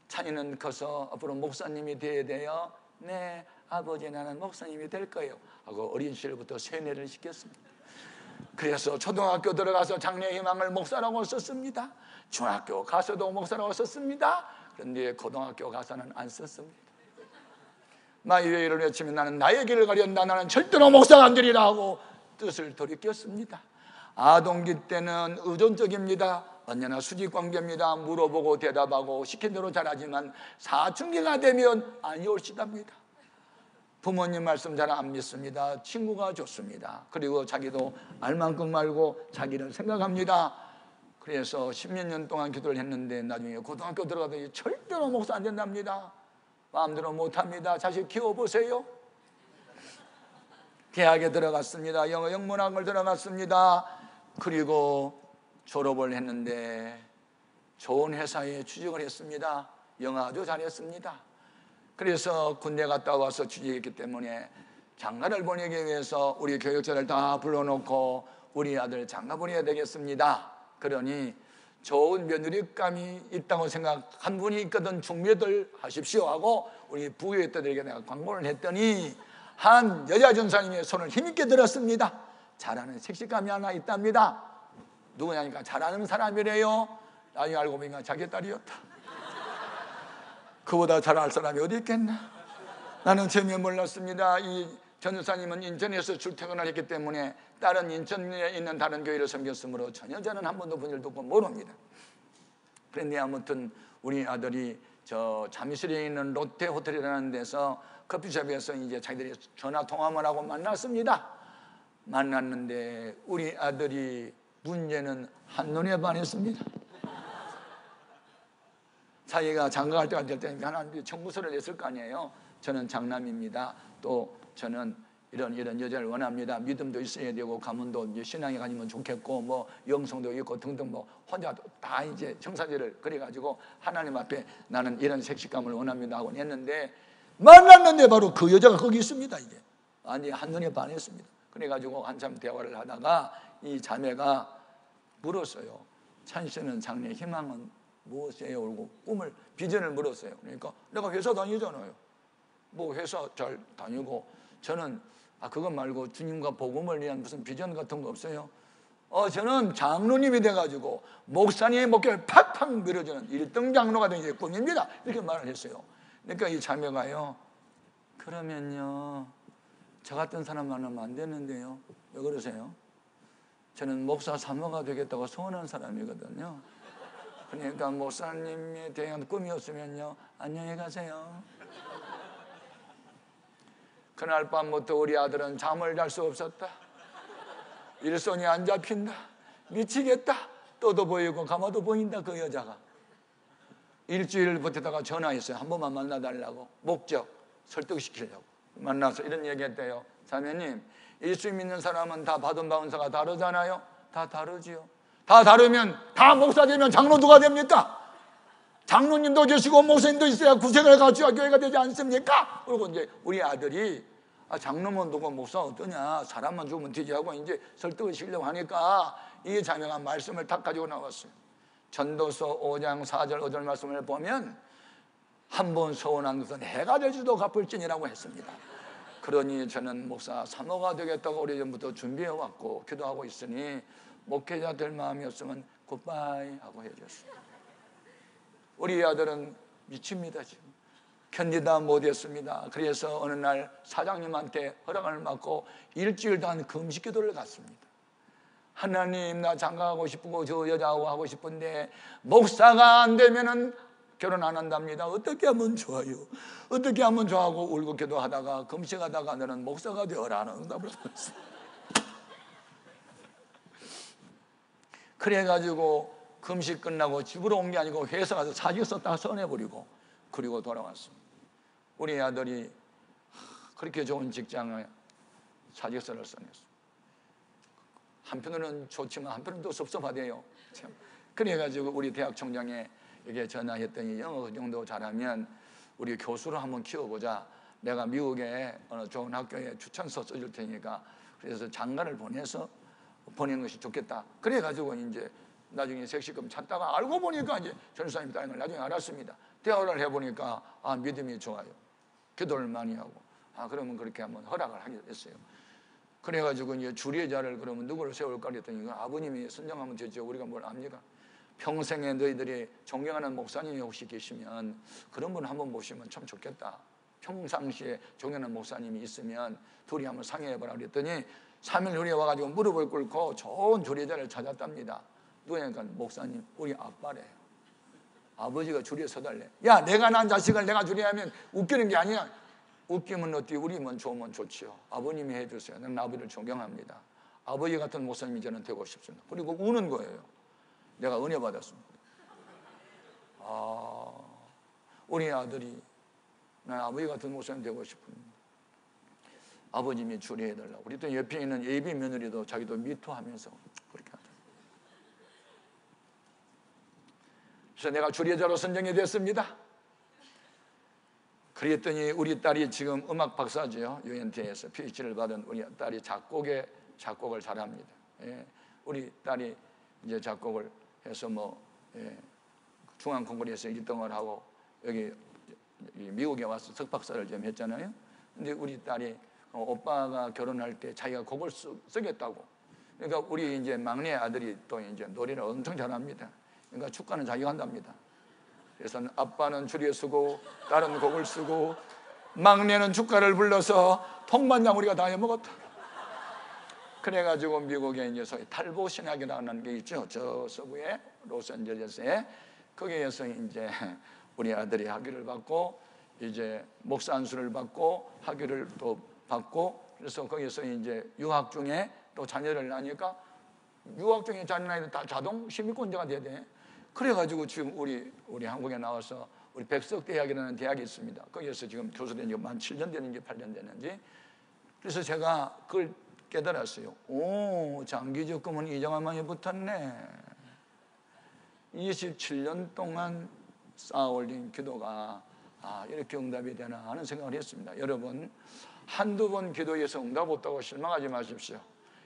찬이는 커서 앞으로 목사님이 되어야 돼요. 네 아버지, 나는 목사님이 될 거예요 하고 어린 시절부터 세뇌를 시켰습니다. 그래서 초등학교 들어가서 장래희망을 목사라고 썼습니다. 중학교 가서도 목사라고 썼습니다. 그런데 고등학교 가서는 안 썼습니다. 마이웨이를 외치면 나는 나의 길을 가련다, 나는 절대로 목사가 안 되리라 하고 뜻을 돌이켰습니다. 아동기 때는 의존적입니다. 언제나 수직관계입니다. 물어보고 대답하고 시킨 대로 잘하지만 사춘기가 되면 아니올시답니다. 부모님 말씀 잘 안 믿습니다. 친구가 좋습니다. 그리고 자기도 알만큼 알고 자기를 생각합니다. 그래서 10몇 년 동안 기도를 했는데 나중에 고등학교 들어가더니 절대로 목사 안 된답니다. 마음대로 못합니다. 자식 키워보세요. 대학에 들어갔습니다. 영어 영문학을 들어갔습니다. 그리고 졸업을 했는데 좋은 회사에 취직을 했습니다. 영어 아주 잘했습니다. 그래서 군대 갔다 와서 취직했기 때문에 장가를 보내기 위해서 우리 교육자를 다 불러놓고 우리 아들 장가 보내야 되겠습니다. 그러니 좋은 며느리감이 있다고 생각한 분이 있거든, 중매들 하십시오 하고 우리 부교육자들에게 내가 광고를 했더니 한 여자 전사님의 손을 힘있게 들었습니다. 잘하는 섹시감이 하나 있답니다. 누구냐니까 잘하는 사람이래요. 나중에 알고 보니까 자기 딸이었다. 그보다 잘할 사람이 어디 있겠나. 나는 전혀 몰랐습니다. 이 전사님은 인천에서 출퇴근을 했기 때문에 딸은 인천에 있는 다른 교회를 섬겼으므로 전혀 저는 한 번도 본 일도 없고 모릅니다. 그런데 아무튼 우리 아들이 저 잠실에 있는 롯데 호텔이라는 데서 커피숍에서 이제 자기들이 전화 통화만 하고 만났습니다. 만났는데 우리 아들이 문제는 한눈에 반했습니다. 자기가 장가갈 때가 될 때니까 하나님께 청구서를 냈을 거 아니에요. 저는 장남입니다. 또 저는 이런 여자를 원합니다. 믿음도 있어야 되고 가문도 이제 신앙에 가지면 좋겠고 뭐 영성도 있고 등등 뭐 혼자 다 이제 청사제를 그래가지고 하나님 앞에 나는 이런 섹시감을 원합니다 하고 냈는데 만났는데 바로 그 여자가 거기 있습니다. 이게 아니 한눈에 반했습니다. 그래가지고 한참 대화를 하다가 이 자매가 물었어요. 찬 씨는 장래 희망은 무엇이에요? 그러고 꿈을 비전을 물었어요. 그러니까 내가 회사 다니잖아요. 뭐 회사 잘 다니고 저는 그것 말고 주님과 복음을 위한 무슨 비전 같은 거 없어요? 저는 장로님이 돼가지고 목사님의 목표를 팍팍 밀어주는 1등 장로가 되는 게 꿈입니다. 이렇게 말을 했어요. 그러니까 이 자매가요, 그러면요 저 같은 사람 만나면 안 되는데요. 왜 그러세요? 저는 목사 사모가 되겠다고 소원한 사람이거든요. 그러니까 목사님에 대한 꿈이었으면요 안녕히 가세요. 그날 밤부터 우리 아들은 잠을 잘 수 없었다. 일손이 안 잡힌다. 미치겠다. 떠도 보이고 감아도 보인다. 그 여자가 일주일 버티다가 전화했어요. 한 번만 만나달라고. 목적 설득시키려고 만나서 이런 얘기했대요. 자매님, 예수 믿는 사람은 다 받은 바 은사가 다르잖아요. 다 다르지요. 다 다르면 다 목사 되면 장로 누가 됩니까? 장로님도 계시고 목사님도 있어야 구색을 갖춰야 교회가 되지 않습니까? 그리고 이제 우리 아들이 장로면 누구 목사 어떠냐, 사람만 죽으면 되지 하고 이제 설득을 시키려고 하니까 이 자매가 말씀을 딱 가지고 나왔어요. 전도서 5장 4절 5절 말씀을 보면 한 번 소원한 것은 해가 될지도 갚을지니라고 했습니다. 그러니 저는 목사 사모가 되겠다고 오래전부터 준비해왔고 기도하고 있으니 목회자 될 마음이 없으면 굿바이 하고 헤어졌어요. 우리 아들은 미칩니다. 지금 견디다 못했습니다. 그래서 어느 날 사장님한테 허락을 받고 일주일 동안 금식 기도를 갔습니다. 하나님, 나 장가가고 싶고 저 여자하고 하고 싶은데 목사가 안 되면은 결혼 안 한답니다. 어떻게 하면 좋아요? 어떻게 하면 좋아하고 울고 기도하다가 금식하다가 너는 목사가 되어라는 응답을 받았어요. 그래가지고 금식 끝나고 집으로 온 게 아니고 회사 가서 사직서 딱 써내버리고 그리고 돌아왔습니다. 우리 아들이 그렇게 좋은 직장에 사직서를 써냈어요. 한편으로는 좋지만 한편으로는 또 섭섭하대요. 참. 그래가지고 우리 대학 총장에 이게 전화했더니 영어 정도 잘하면 우리 교수를 한번 키워보자. 내가 미국에 어느 좋은 학교에 추천서 써줄 테니까 그래서 장가를 보내는 것이 좋겠다. 그래가지고 이제 나중에 색시금 찾다가 알고 보니까 이제 전사님 따는 걸 나중에 알았습니다. 대화를 해보니까 믿음이 좋아요. 기도를 많이 하고 그러면 그렇게 한번 허락을 하게 됐어요. 그래가지고 이제 주례자를 그러면 누구를 세울까 그랬더니 아버님이 선정하면 되죠. 우리가 뭘 압니까? 평생에 너희들이 존경하는 목사님이 혹시 계시면 그런 분 한번 모시면 참 좋겠다. 평상시에 존경하는 목사님이 있으면 둘이 한번 상의해보라 그랬더니 3일 후에 와가지고 무릎을 꿇고 좋은 주례자를 찾았답니다. 누구니까 목사님, 우리 아빠래요. 아버지가 주례에 서달래. 야, 내가 낳은 자식을 내가 주례하면 웃기는 게 아니야. 웃기면 어떻게 우리면 좋으면 좋지요. 아버님이 해주세요. 나는 아버지를 존경합니다. 아버지 같은 목사님이 저는 되고 싶습니다. 그리고 우는 거예요. 내가 은혜 받았습니다. 우리 아들이 난 아버지 같은 목사님 되고 싶은데 아버님이 주례해달라고. 우리 또 옆에 있는 예비 며느리도 자기도 미투하면서 그렇게 하더라고요. 그래서 내가 주례자로 선정이 됐습니다. 그랬더니 우리 딸이 지금 음악 박사죠. UNT에서 PhD를 받은 우리 딸이 작곡을 잘합니다. 예. 우리 딸이 이제 작곡을 해서 중앙 콩쿠르에서 1등을 하고 여기 미국에 와서 석박사를 좀 했잖아요. 근데 우리 딸이 오빠가 결혼할 때 자기가 곡을 쓰겠다고. 그러니까 우리 이제 막내 아들이 또 이제 노래를 엄청 잘합니다. 그러니까 축가는 자기가 한답니다. 그래서 아빠는 주례 쓰고 딸은 곡을 쓰고 막내는 축가를 불러서 통반장 우리가 다 해먹었다. 그래가지고 미국에 이제 소위 탈보 신학이라는 게 있죠. 저 서부에 로스앤젤레스에 거기에서 이제 우리 아들이 학위를 받고 이제 목사 안수를 받고 학위를 또 받고 그래서 거기서 이제 유학 중에 또 자녀를 낳으니까 유학 중에 자녀 낳으면 다 자동 시민권자가 돼야 돼. 그래가지고 지금 우리 한국에 나와서 우리 백석대학이라는 대학이 있습니다. 거기에서 지금 교수된 지 한 7년 되는지 8년 되는지. 그래서 제가 그걸 깨달았어요. 장기 적금은 이정환만이 붙었네. 27년 동안 쌓아올린 기도가 이렇게 응답이 되나 하는 생각을 했습니다. 여러분, 한두 번 기도해서 응답 없다고 실망하지 마십시오.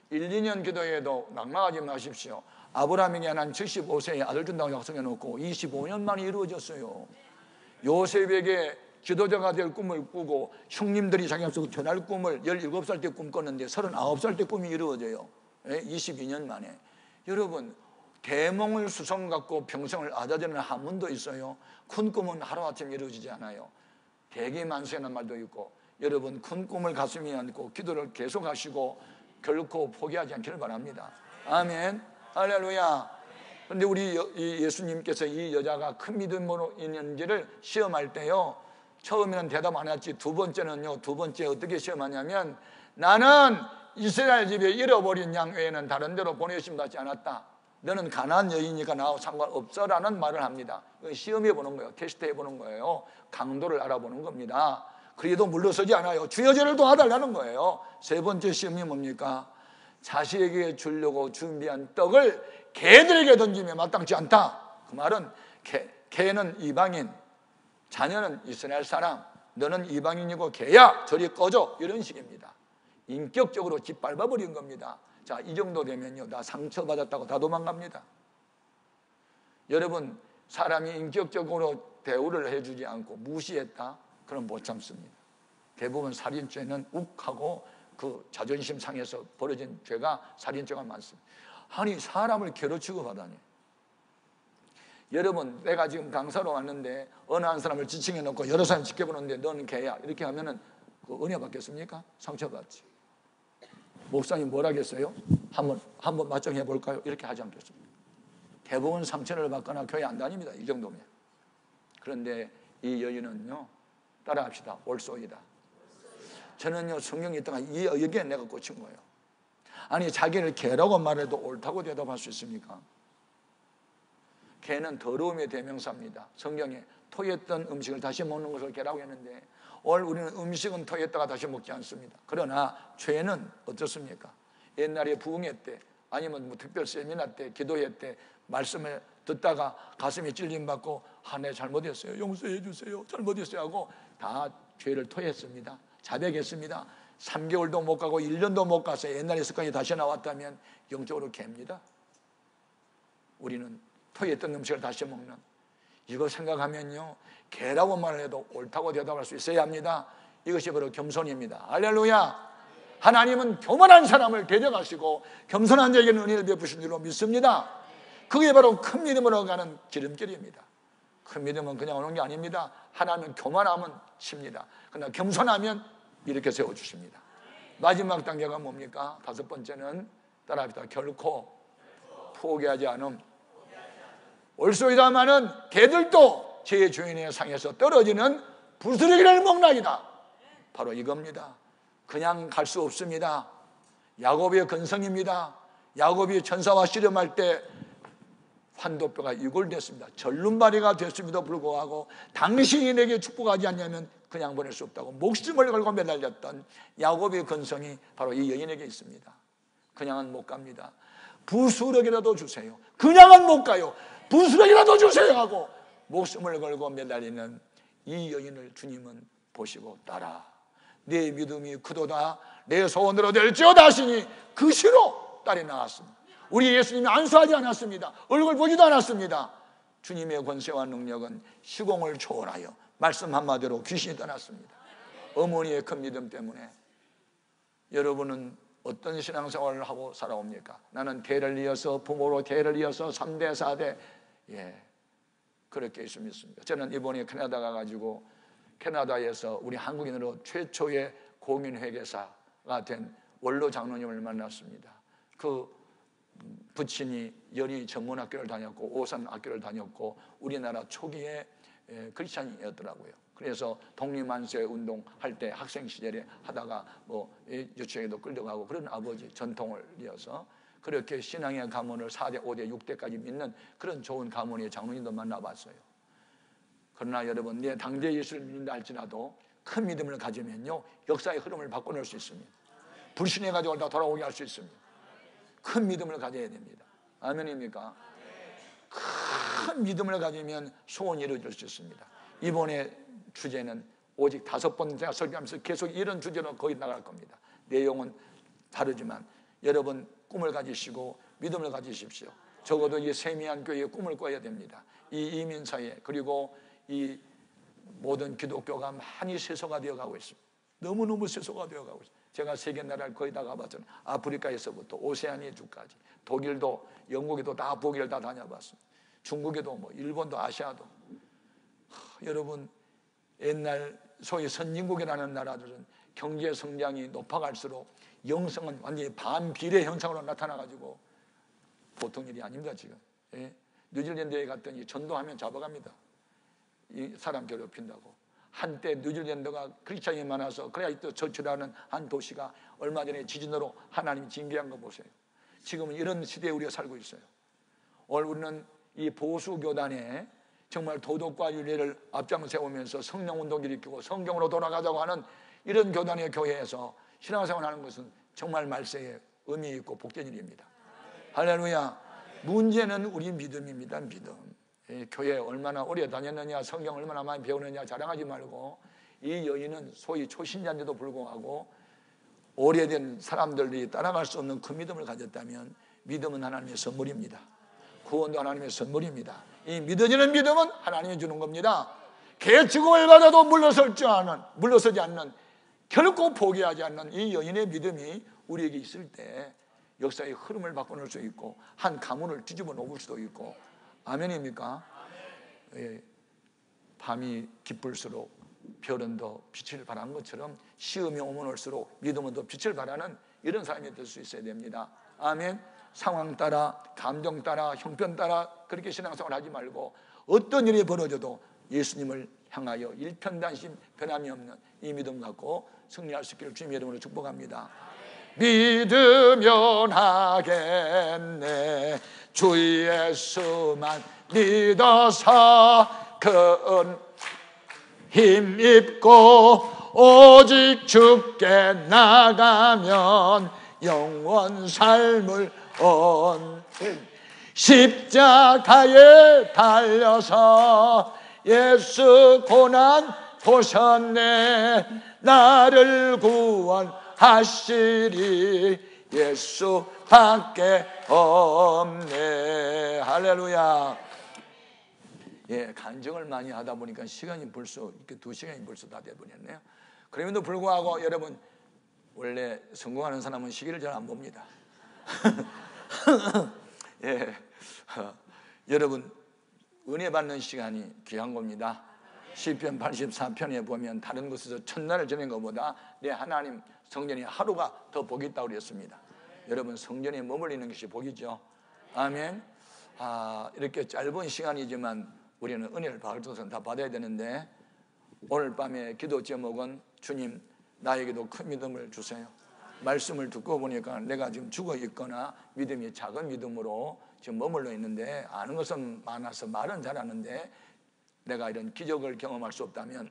1, 2년 기도해도 낙망하지 마십시오. 아브라함에게 한 75세에 아들 준다고 약속해놓고 25년 만에 이루어졌어요. 요셉에게 지도자가 될 꿈을 꾸고 형님들이 자기 앞에서 전할 꿈을 17살 때 꿈꿨는데 39살 때 꿈이 이루어져요. 22년 만에. 여러분, 대몽을 수성 갖고 평생을 아자되는 한문도 있어요. 큰 꿈은 하루아침에 이루어지지 않아요. 대기만수라는 말도 있고. 여러분, 큰 꿈을 가슴에 안고 기도를 계속하시고 결코 포기하지 않기를 바랍니다. 아멘. 할렐루야. 그런데 우리 예수님께서 이 여자가 큰 믿음으로 있는지를 시험할 때요, 처음에는 대답 안 했지. 두 번째는요, 두 번째 어떻게 시험하냐면 나는 이스라엘 집에 잃어버린 양 외에는 다른 데로 보내심 받지 않았다. 너는 가나안 여인이니까 나하고 상관없어라는 말을 합니다. 시험해 보는 거예요. 테스트해 보는 거예요. 강도를 알아보는 겁니다. 그래도 물러서지 않아요. 주여 저를 도와달라는 거예요. 세 번째 시험이 뭡니까? 자식에게 주려고 준비한 떡을 개들에게 던지면 마땅치 않다. 그 말은 개는 이방인, 자녀는 이스라엘 사람, 너는 이방인이고 개야 저리 꺼져, 이런 식입니다. 인격적으로 짓밟아버린 겁니다. 자, 이 정도 되면요, 나 상처받았다고 다 도망갑니다. 여러분, 사람이 인격적으로 대우를 해주지 않고 무시했다? 그럼 못 참습니다. 대부분 살인죄는 욱하고 그 자존심 상해서 벌어진 죄가 살인죄가 많습니다. 아니, 사람을 개로 취급하다니. 여러분, 내가 지금 강사로 왔는데 어느 한 사람을 지칭해 놓고 여러 사람 지켜보는데 너는 개야 이렇게 하면은 그 은혜 받겠습니까? 상처받지. 목사님 뭐라겠어요? 한번 맞정해 볼까요? 이렇게 하지 않겠습니다. 대부분 상처를 받거나 교회 안 다닙니다. 이 정도면. 그런데 이 여인은요, 따라합시다. 올소이다. 저는요, 성경에 있다가 여기에 내가 꽂힌 거예요. 아니, 자기를 개라고 말해도 옳다고 대답할 수 있습니까? 개는 더러움의 대명사입니다. 성경에 토했던 음식을 다시 먹는 것을 개라고 했는데, 오늘 우리는 음식은 토했다가 다시 먹지 않습니다. 그러나 죄는 어떻습니까? 옛날에 부흥회 때, 아니면 뭐 특별 세미나 때, 기도회 때 말씀을 듣다가 가슴에 찔림받고, 내 잘못했어요, 용서해 주세요, 잘못했어요 하고 다 죄를 토했습니다. 자백했습니다. 3개월도 못 가고 1년도 못 가서 옛날의 습관이 다시 나왔다면 영적으로 개입니다. 우리는 토했던 음식을 다시 먹는, 이거 생각하면요, 개라고 말을 해도 옳다고 대답할 수 있어야 합니다. 이것이 바로 겸손입니다. 할렐루야. 하나님은 교만한 사람을 대적하시고 겸손한 자에게는 은혜를 베푸신 줄로 믿습니다. 그게 바로 큰 믿음으로 가는 지름길입니다. 큰 믿음은 그냥 오는 게 아닙니다. 하나님은 교만하면 칩니다. 그러나 겸손하면 이렇게 세워주십니다. 마지막 단계가 뭡니까? 5번째는 따라합시다. 결코 포기하지 않음. 올소이다마는 개들도 제 주인의 상에서 떨어지는 부스러기를 먹나이다. 바로 이겁니다. 그냥 갈 수 없습니다. 야곱의 근성입니다. 야곱이 천사와 씨름할 때 환도뼈가 이골됐습니다. 절름발이가 됐음에도 불구하고 당신이 내게 축복하지 않냐면 그냥 보낼 수 없다고 목숨을 걸고 매달렸던 야곱의 근성이 바로 이 여인에게 있습니다. 그냥은 못 갑니다. 부스러기라도 주세요. 그냥은 못 가요. 부스러기라도 주세요 하고 목숨을 걸고 매달리는 이 여인을 주님은 보시고 따라 내 믿음이 크도다 내 소원대로 될지어다 하시니 그 시로 딸이 나왔습니다. 우리 예수님이 안수하지 않았습니다. 얼굴 보지도 않았습니다. 주님의 권세와 능력은 시공을 초월하여 말씀 한마디로 귀신이 떠났습니다. 어머니의 큰 믿음 때문에. 여러분은 어떤 신앙생활을 하고 살아옵니까? 나는 대를 이어서 부모로 대를 이어서 3대 4대 그렇게 예수 믿습니다. 저는 이번에 캐나다 가가지고 캐나다에서 우리 한국인으로 최초의 공인회계사가 된 원로 장로님을 만났습니다. 그 부친이 연희 전문학교를 다녔고 오산 학교를 다녔고 우리나라 초기에 크리스찬이었더라고요. 그래서 독립만세 운동 할 때 학생 시절에 하다가 뭐 유치원에도 끌려가고 그런 아버지 전통을 이어서 그렇게 신앙의 가문을 4대, 5대, 6대까지 믿는 그런 좋은 가문의 장로님도 만나봤어요. 그러나 여러분, 내 당대 예수를 믿는다 할지라도 큰 믿음을 가지면요 역사의 흐름을 바꿔놓을 수 있습니다. 불신해가지고 다 돌아오게 할 수 있습니다. 큰 믿음을 가져야 됩니다. 아멘입니까? 큰 믿음을 가지면 소원이 이루어질 수 있습니다. 이번에 주제는 오직 5번 제가 설교하면서 계속 이런 주제로 거의 나갈 겁니다. 내용은 다르지만 여러분 꿈을 가지시고 믿음을 가지십시오. 적어도 이 세미한 교회의 꿈을 꿔야 됩니다. 이 이민사회 그리고 이 모든 기독교가 많이 세소가 되어가고 있습니다. 너무너무 세소가 되어가고 있습니다. 제가 세계 나라를 거의 다 가봤잖아요. 아프리카에서부터 오세아니아주까지 독일도 영국에도 다 북일 다 다녀봤습니다. 중국에도 뭐 일본도 아시아도. 여러분 옛날 소위 선진국이라는 나라들은 경제 성장이 높아갈수록 영성은 완전히 반비례 현상으로 나타나가지고 보통 일이 아닙니다 지금. 뉴질랜드에 갔더니 전도하면 잡아갑니다. 이 사람 괴롭힌다고. 한때 뉴질랜드가 크리스찬이 많아서 그레이트 처치라는 한 도시가 얼마 전에 지진으로 하나님이 징계한 거 보세요. 지금은 이런 시대에 우리가 살고 있어요. 오늘 우리는 이 보수교단에 정말 도덕과 윤리를 앞장 세우면서 성령운동 일으키고 성경으로 돌아가자고 하는 이런 교단의 교회에서 신앙생활 하는 것은 정말 말세에 의미 있고 복된 일입니다. 할렐루야. 문제는 우리 믿음입니다. 믿음. 교회 얼마나 오래 다녔느냐, 성경 얼마나 많이 배우느냐 자랑하지 말고, 이 여인은 소위 초신자인데도 불구하고 오래된 사람들이 따라갈 수 없는 그 믿음을 가졌다면 믿음은 하나님의 선물입니다. 구원도 하나님의 선물입니다. 이 믿어지는 믿음은 하나님이 주는 겁니다. 개축을 받아도 물러서지 않는 결코 포기하지 않는 이 여인의 믿음이 우리에게 있을 때 역사의 흐름을 바꿔놓을 수 있고 한 가문을 뒤집어 놓을 수도 있고. 아멘입니까? 밤이 깊을수록 별은 더 빛을 발하는 것처럼 시험이 오면 올수록 믿음은 더 빛을 발하는 이런 사람이 될 수 있어야 됩니다. 아멘. 상황 따라, 감정 따라, 형편 따라 그렇게 신앙생활 하지 말고 어떤 일이 벌어져도 예수님을 향하여 일편단심 변함이 없는 이 믿음 갖고 승리할 수 있기를 주님의 이름으로 축복합니다. 믿으면 하겠네. 주 예수만 믿어서 큰 힘입고 오직 주께 나가면 영원 삶을 십자가에 달려서 예수 고난 보셨네. 나를 구원하시리 예수밖에 없네. 할렐루야. 예, 간증을 많이 하다 보니까 시간이 벌써 이렇게 2시간이 벌써 다 돼버렸네요. 그럼에도 불구하고 여러분, 원래 성공하는 사람은 시기를 잘 안 봅니다. 예, 여러분 은혜 받는 시간이 귀한 겁니다. 시편 84편에 보면 다른 곳에서 첫날을 지낸 것보다 내 하나님 성전이 하루가 더 복이 있다고 그랬습니다. 여러분 성전에 머물리는 것이 복이죠. 아멘. 이렇게 짧은 시간이지만 우리는 은혜를 받을 것은 다 받아야 되는데, 오늘 밤에 기도 제목은 주님 나에게도 큰 믿음을 주세요. 말씀을 듣고 보니까 내가 지금 죽어 있거나 믿음이 작은 믿음으로 지금 머물러 있는데, 아는 것은 많아서 말은 잘하는데 내가 이런 기적을 경험할 수 없다면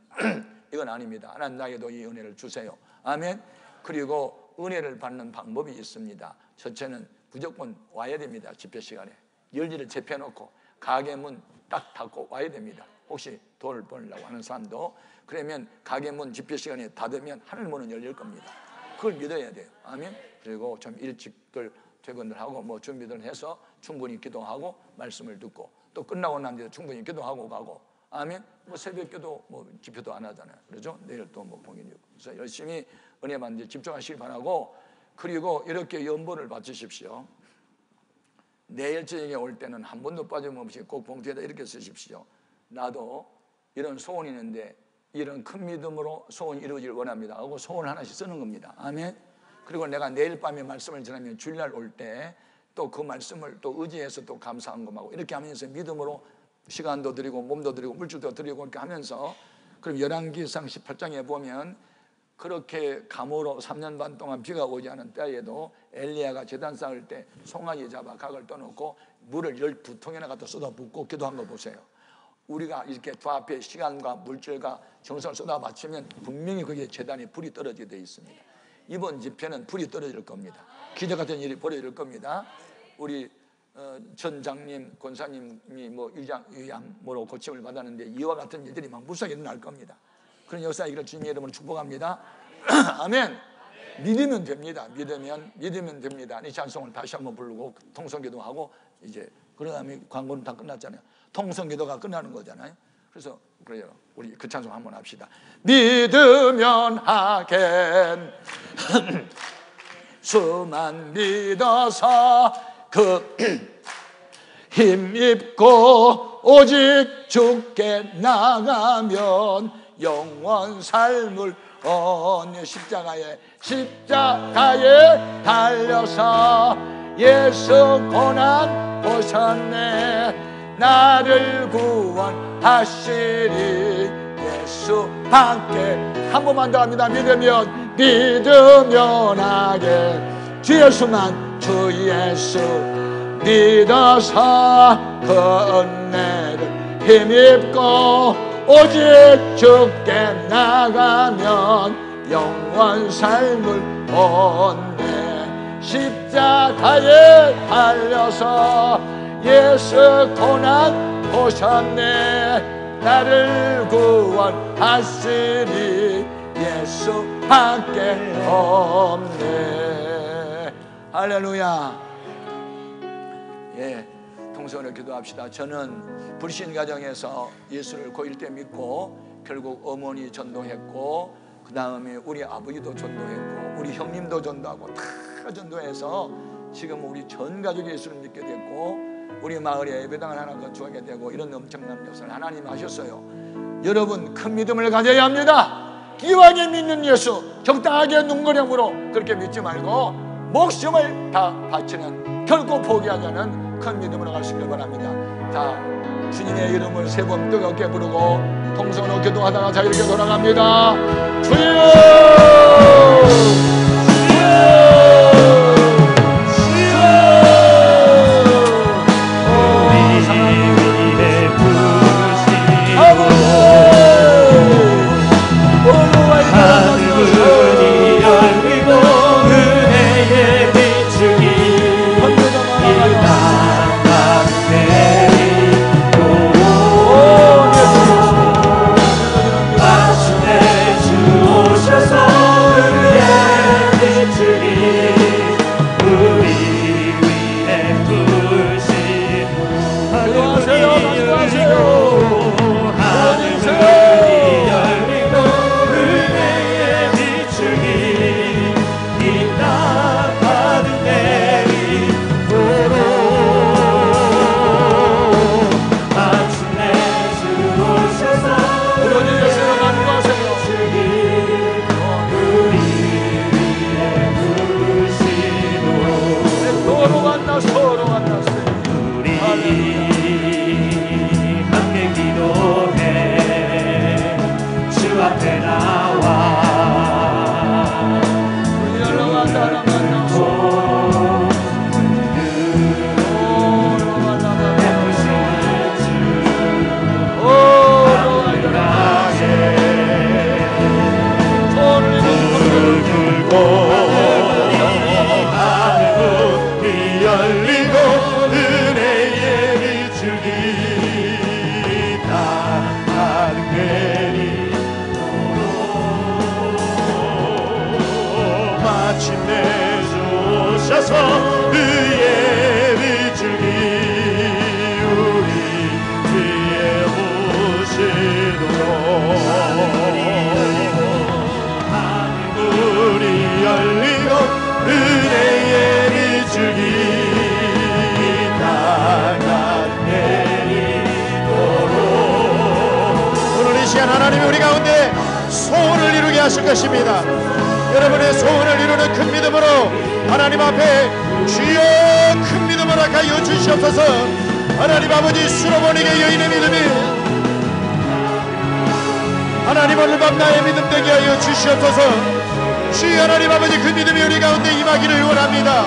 이건 아닙니다. 하나님 나에게도 이 은혜를 주세요. 아멘. 그리고 은혜를 받는 방법이 있습니다. 첫째는 무조건 와야 됩니다. 집회 시간에 열지를 재펴놓고 가게 문 딱 닫고 와야 됩니다. 혹시 돈을 벌려고 하는 사람도 그러면 가게 문 집회 시간에 닫으면 하늘 문은 열릴 겁니다. 그걸 믿어야 돼요. 아멘. 그리고 좀 일찍들 퇴근을 하고 뭐 준비들 해서 충분히 기도하고 말씀을 듣고 또 끝나고 난 뒤에 충분히 기도하고 가고. 아멘. 뭐 새벽 기도 뭐 집회도 안 하잖아요. 그렇죠? 내일 또 뭐 봉인이고. 그래서 열심히 은혜 받는 데 집중하시기 바라고, 그리고 이렇게 연보를 받으십시오. 내일 저녁에 올 때는 한 번도 빠짐없이 꼭 봉투에다 이렇게 쓰십시오. 나도 이런 소원이 있는데 이런 큰 믿음으로 소원이 이루어지길 원합니다 하고 소원 하나씩 쓰는 겁니다. 아멘. 그리고 내가 내일 밤에 말씀을 전하면 주일날 올 때 또 그 말씀을 또 의지해서 또 감사한 것하고 이렇게 하면서 믿음으로 시간도 드리고 몸도 드리고 물질도 드리고 이렇게 하면서, 그럼 열왕기상 18장에 보면 그렇게 감으로 3년 반 동안 비가 오지 않은 때에도 엘리야가 제단 쌓을 때 송아지 잡아 각을 떠놓고 물을 12통이나 갖다 쏟아붓고 기도한 거 보세요. 우리가 이렇게 주 앞에 시간과 물질과 정성을 쏟아바치면 분명히 거기에 제단에 불이 떨어지게 되어 있습니다. 이번 집회는 불이 떨어질 겁니다. 기적 같은 일이 벌어질 겁니다. 우리 전 장님, 권사님이 뭐 유양모로 고침을 받았는데 이와 같은 일들이 막 무수하게 일어날 겁니다. 그런 역사이기를 주님의 이름으로 축복합니다. 아멘. 믿으면 됩니다. 믿으면 됩니다. 이 찬송을 다시 한번 부르고 통성기도하고 이제 그런 다음에 광고는 다 끝났잖아요. 통성기도가 끝나는 거잖아요. 그래서 그래요. 우리 그 찬송 한번 합시다. 믿으면 하겠 수만 믿어서 그 힘입고 오직 주께 나가면 영원 삶을 얻는. 십자가에 달려서 예수 고난 보셨네. 나를 구원하시리 예수밖에. 한 번만 더 합니다. 믿으면 하게 주 예수 믿어서 그 은혜를 힘입고 오직 주께 나가면 영원 삶을 얻네. 십자가에 달려서 예수 고난 보셨네. 나를 구원하시리 예수밖에 없네. 할렐루야. 예, 통성으로 기도합시다. 저는 불신 가정에서 예수를 고1 때 믿고 결국 어머니 전도했고 그 다음에 우리 아버지도 전도했고 우리 형님도 전도하고 다 전도해서 지금 우리 전 가족이 예수를 믿게 됐고 우리 마을에 예배당을 하나 건축하게 되고 이런 엄청난 역사를 하나님 하셨어요. 여러분 큰 믿음을 가져야 합니다. 기왕에 믿는 예수, 적당하게 눈거림으로 그렇게 믿지 말고 목숨을 다 바치는, 결코 포기하지 않은 큰 믿음으로 가시길 바랍니다. 자, 주님의 이름을 세 번 뜨겁게 부르고 통성으로 기도하다가 자 이렇게 돌아갑니다. 주여! 하나님이 우리 가운데 소원을 이루게 하실 것입니다. 여러분의 소원을 이루는 큰 믿음으로 하나님 앞에 주여 큰 믿음을 하여 주시옵소서. 하나님 아버지 수로보니게 여인의 믿음이 하나님 오늘 밤 나의 믿음 되게 하여 주시옵소서. 주여 하나님 아버지 그 믿음이 우리 가운데 임하기를 원합니다.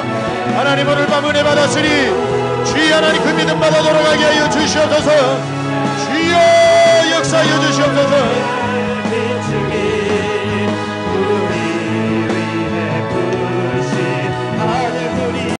하나님 오늘 밤 은혜 받았으니 주여 하나님 그 믿음 받아 돌아가게 하여 주시옵소서. 주여 역사하여 주시옵소서.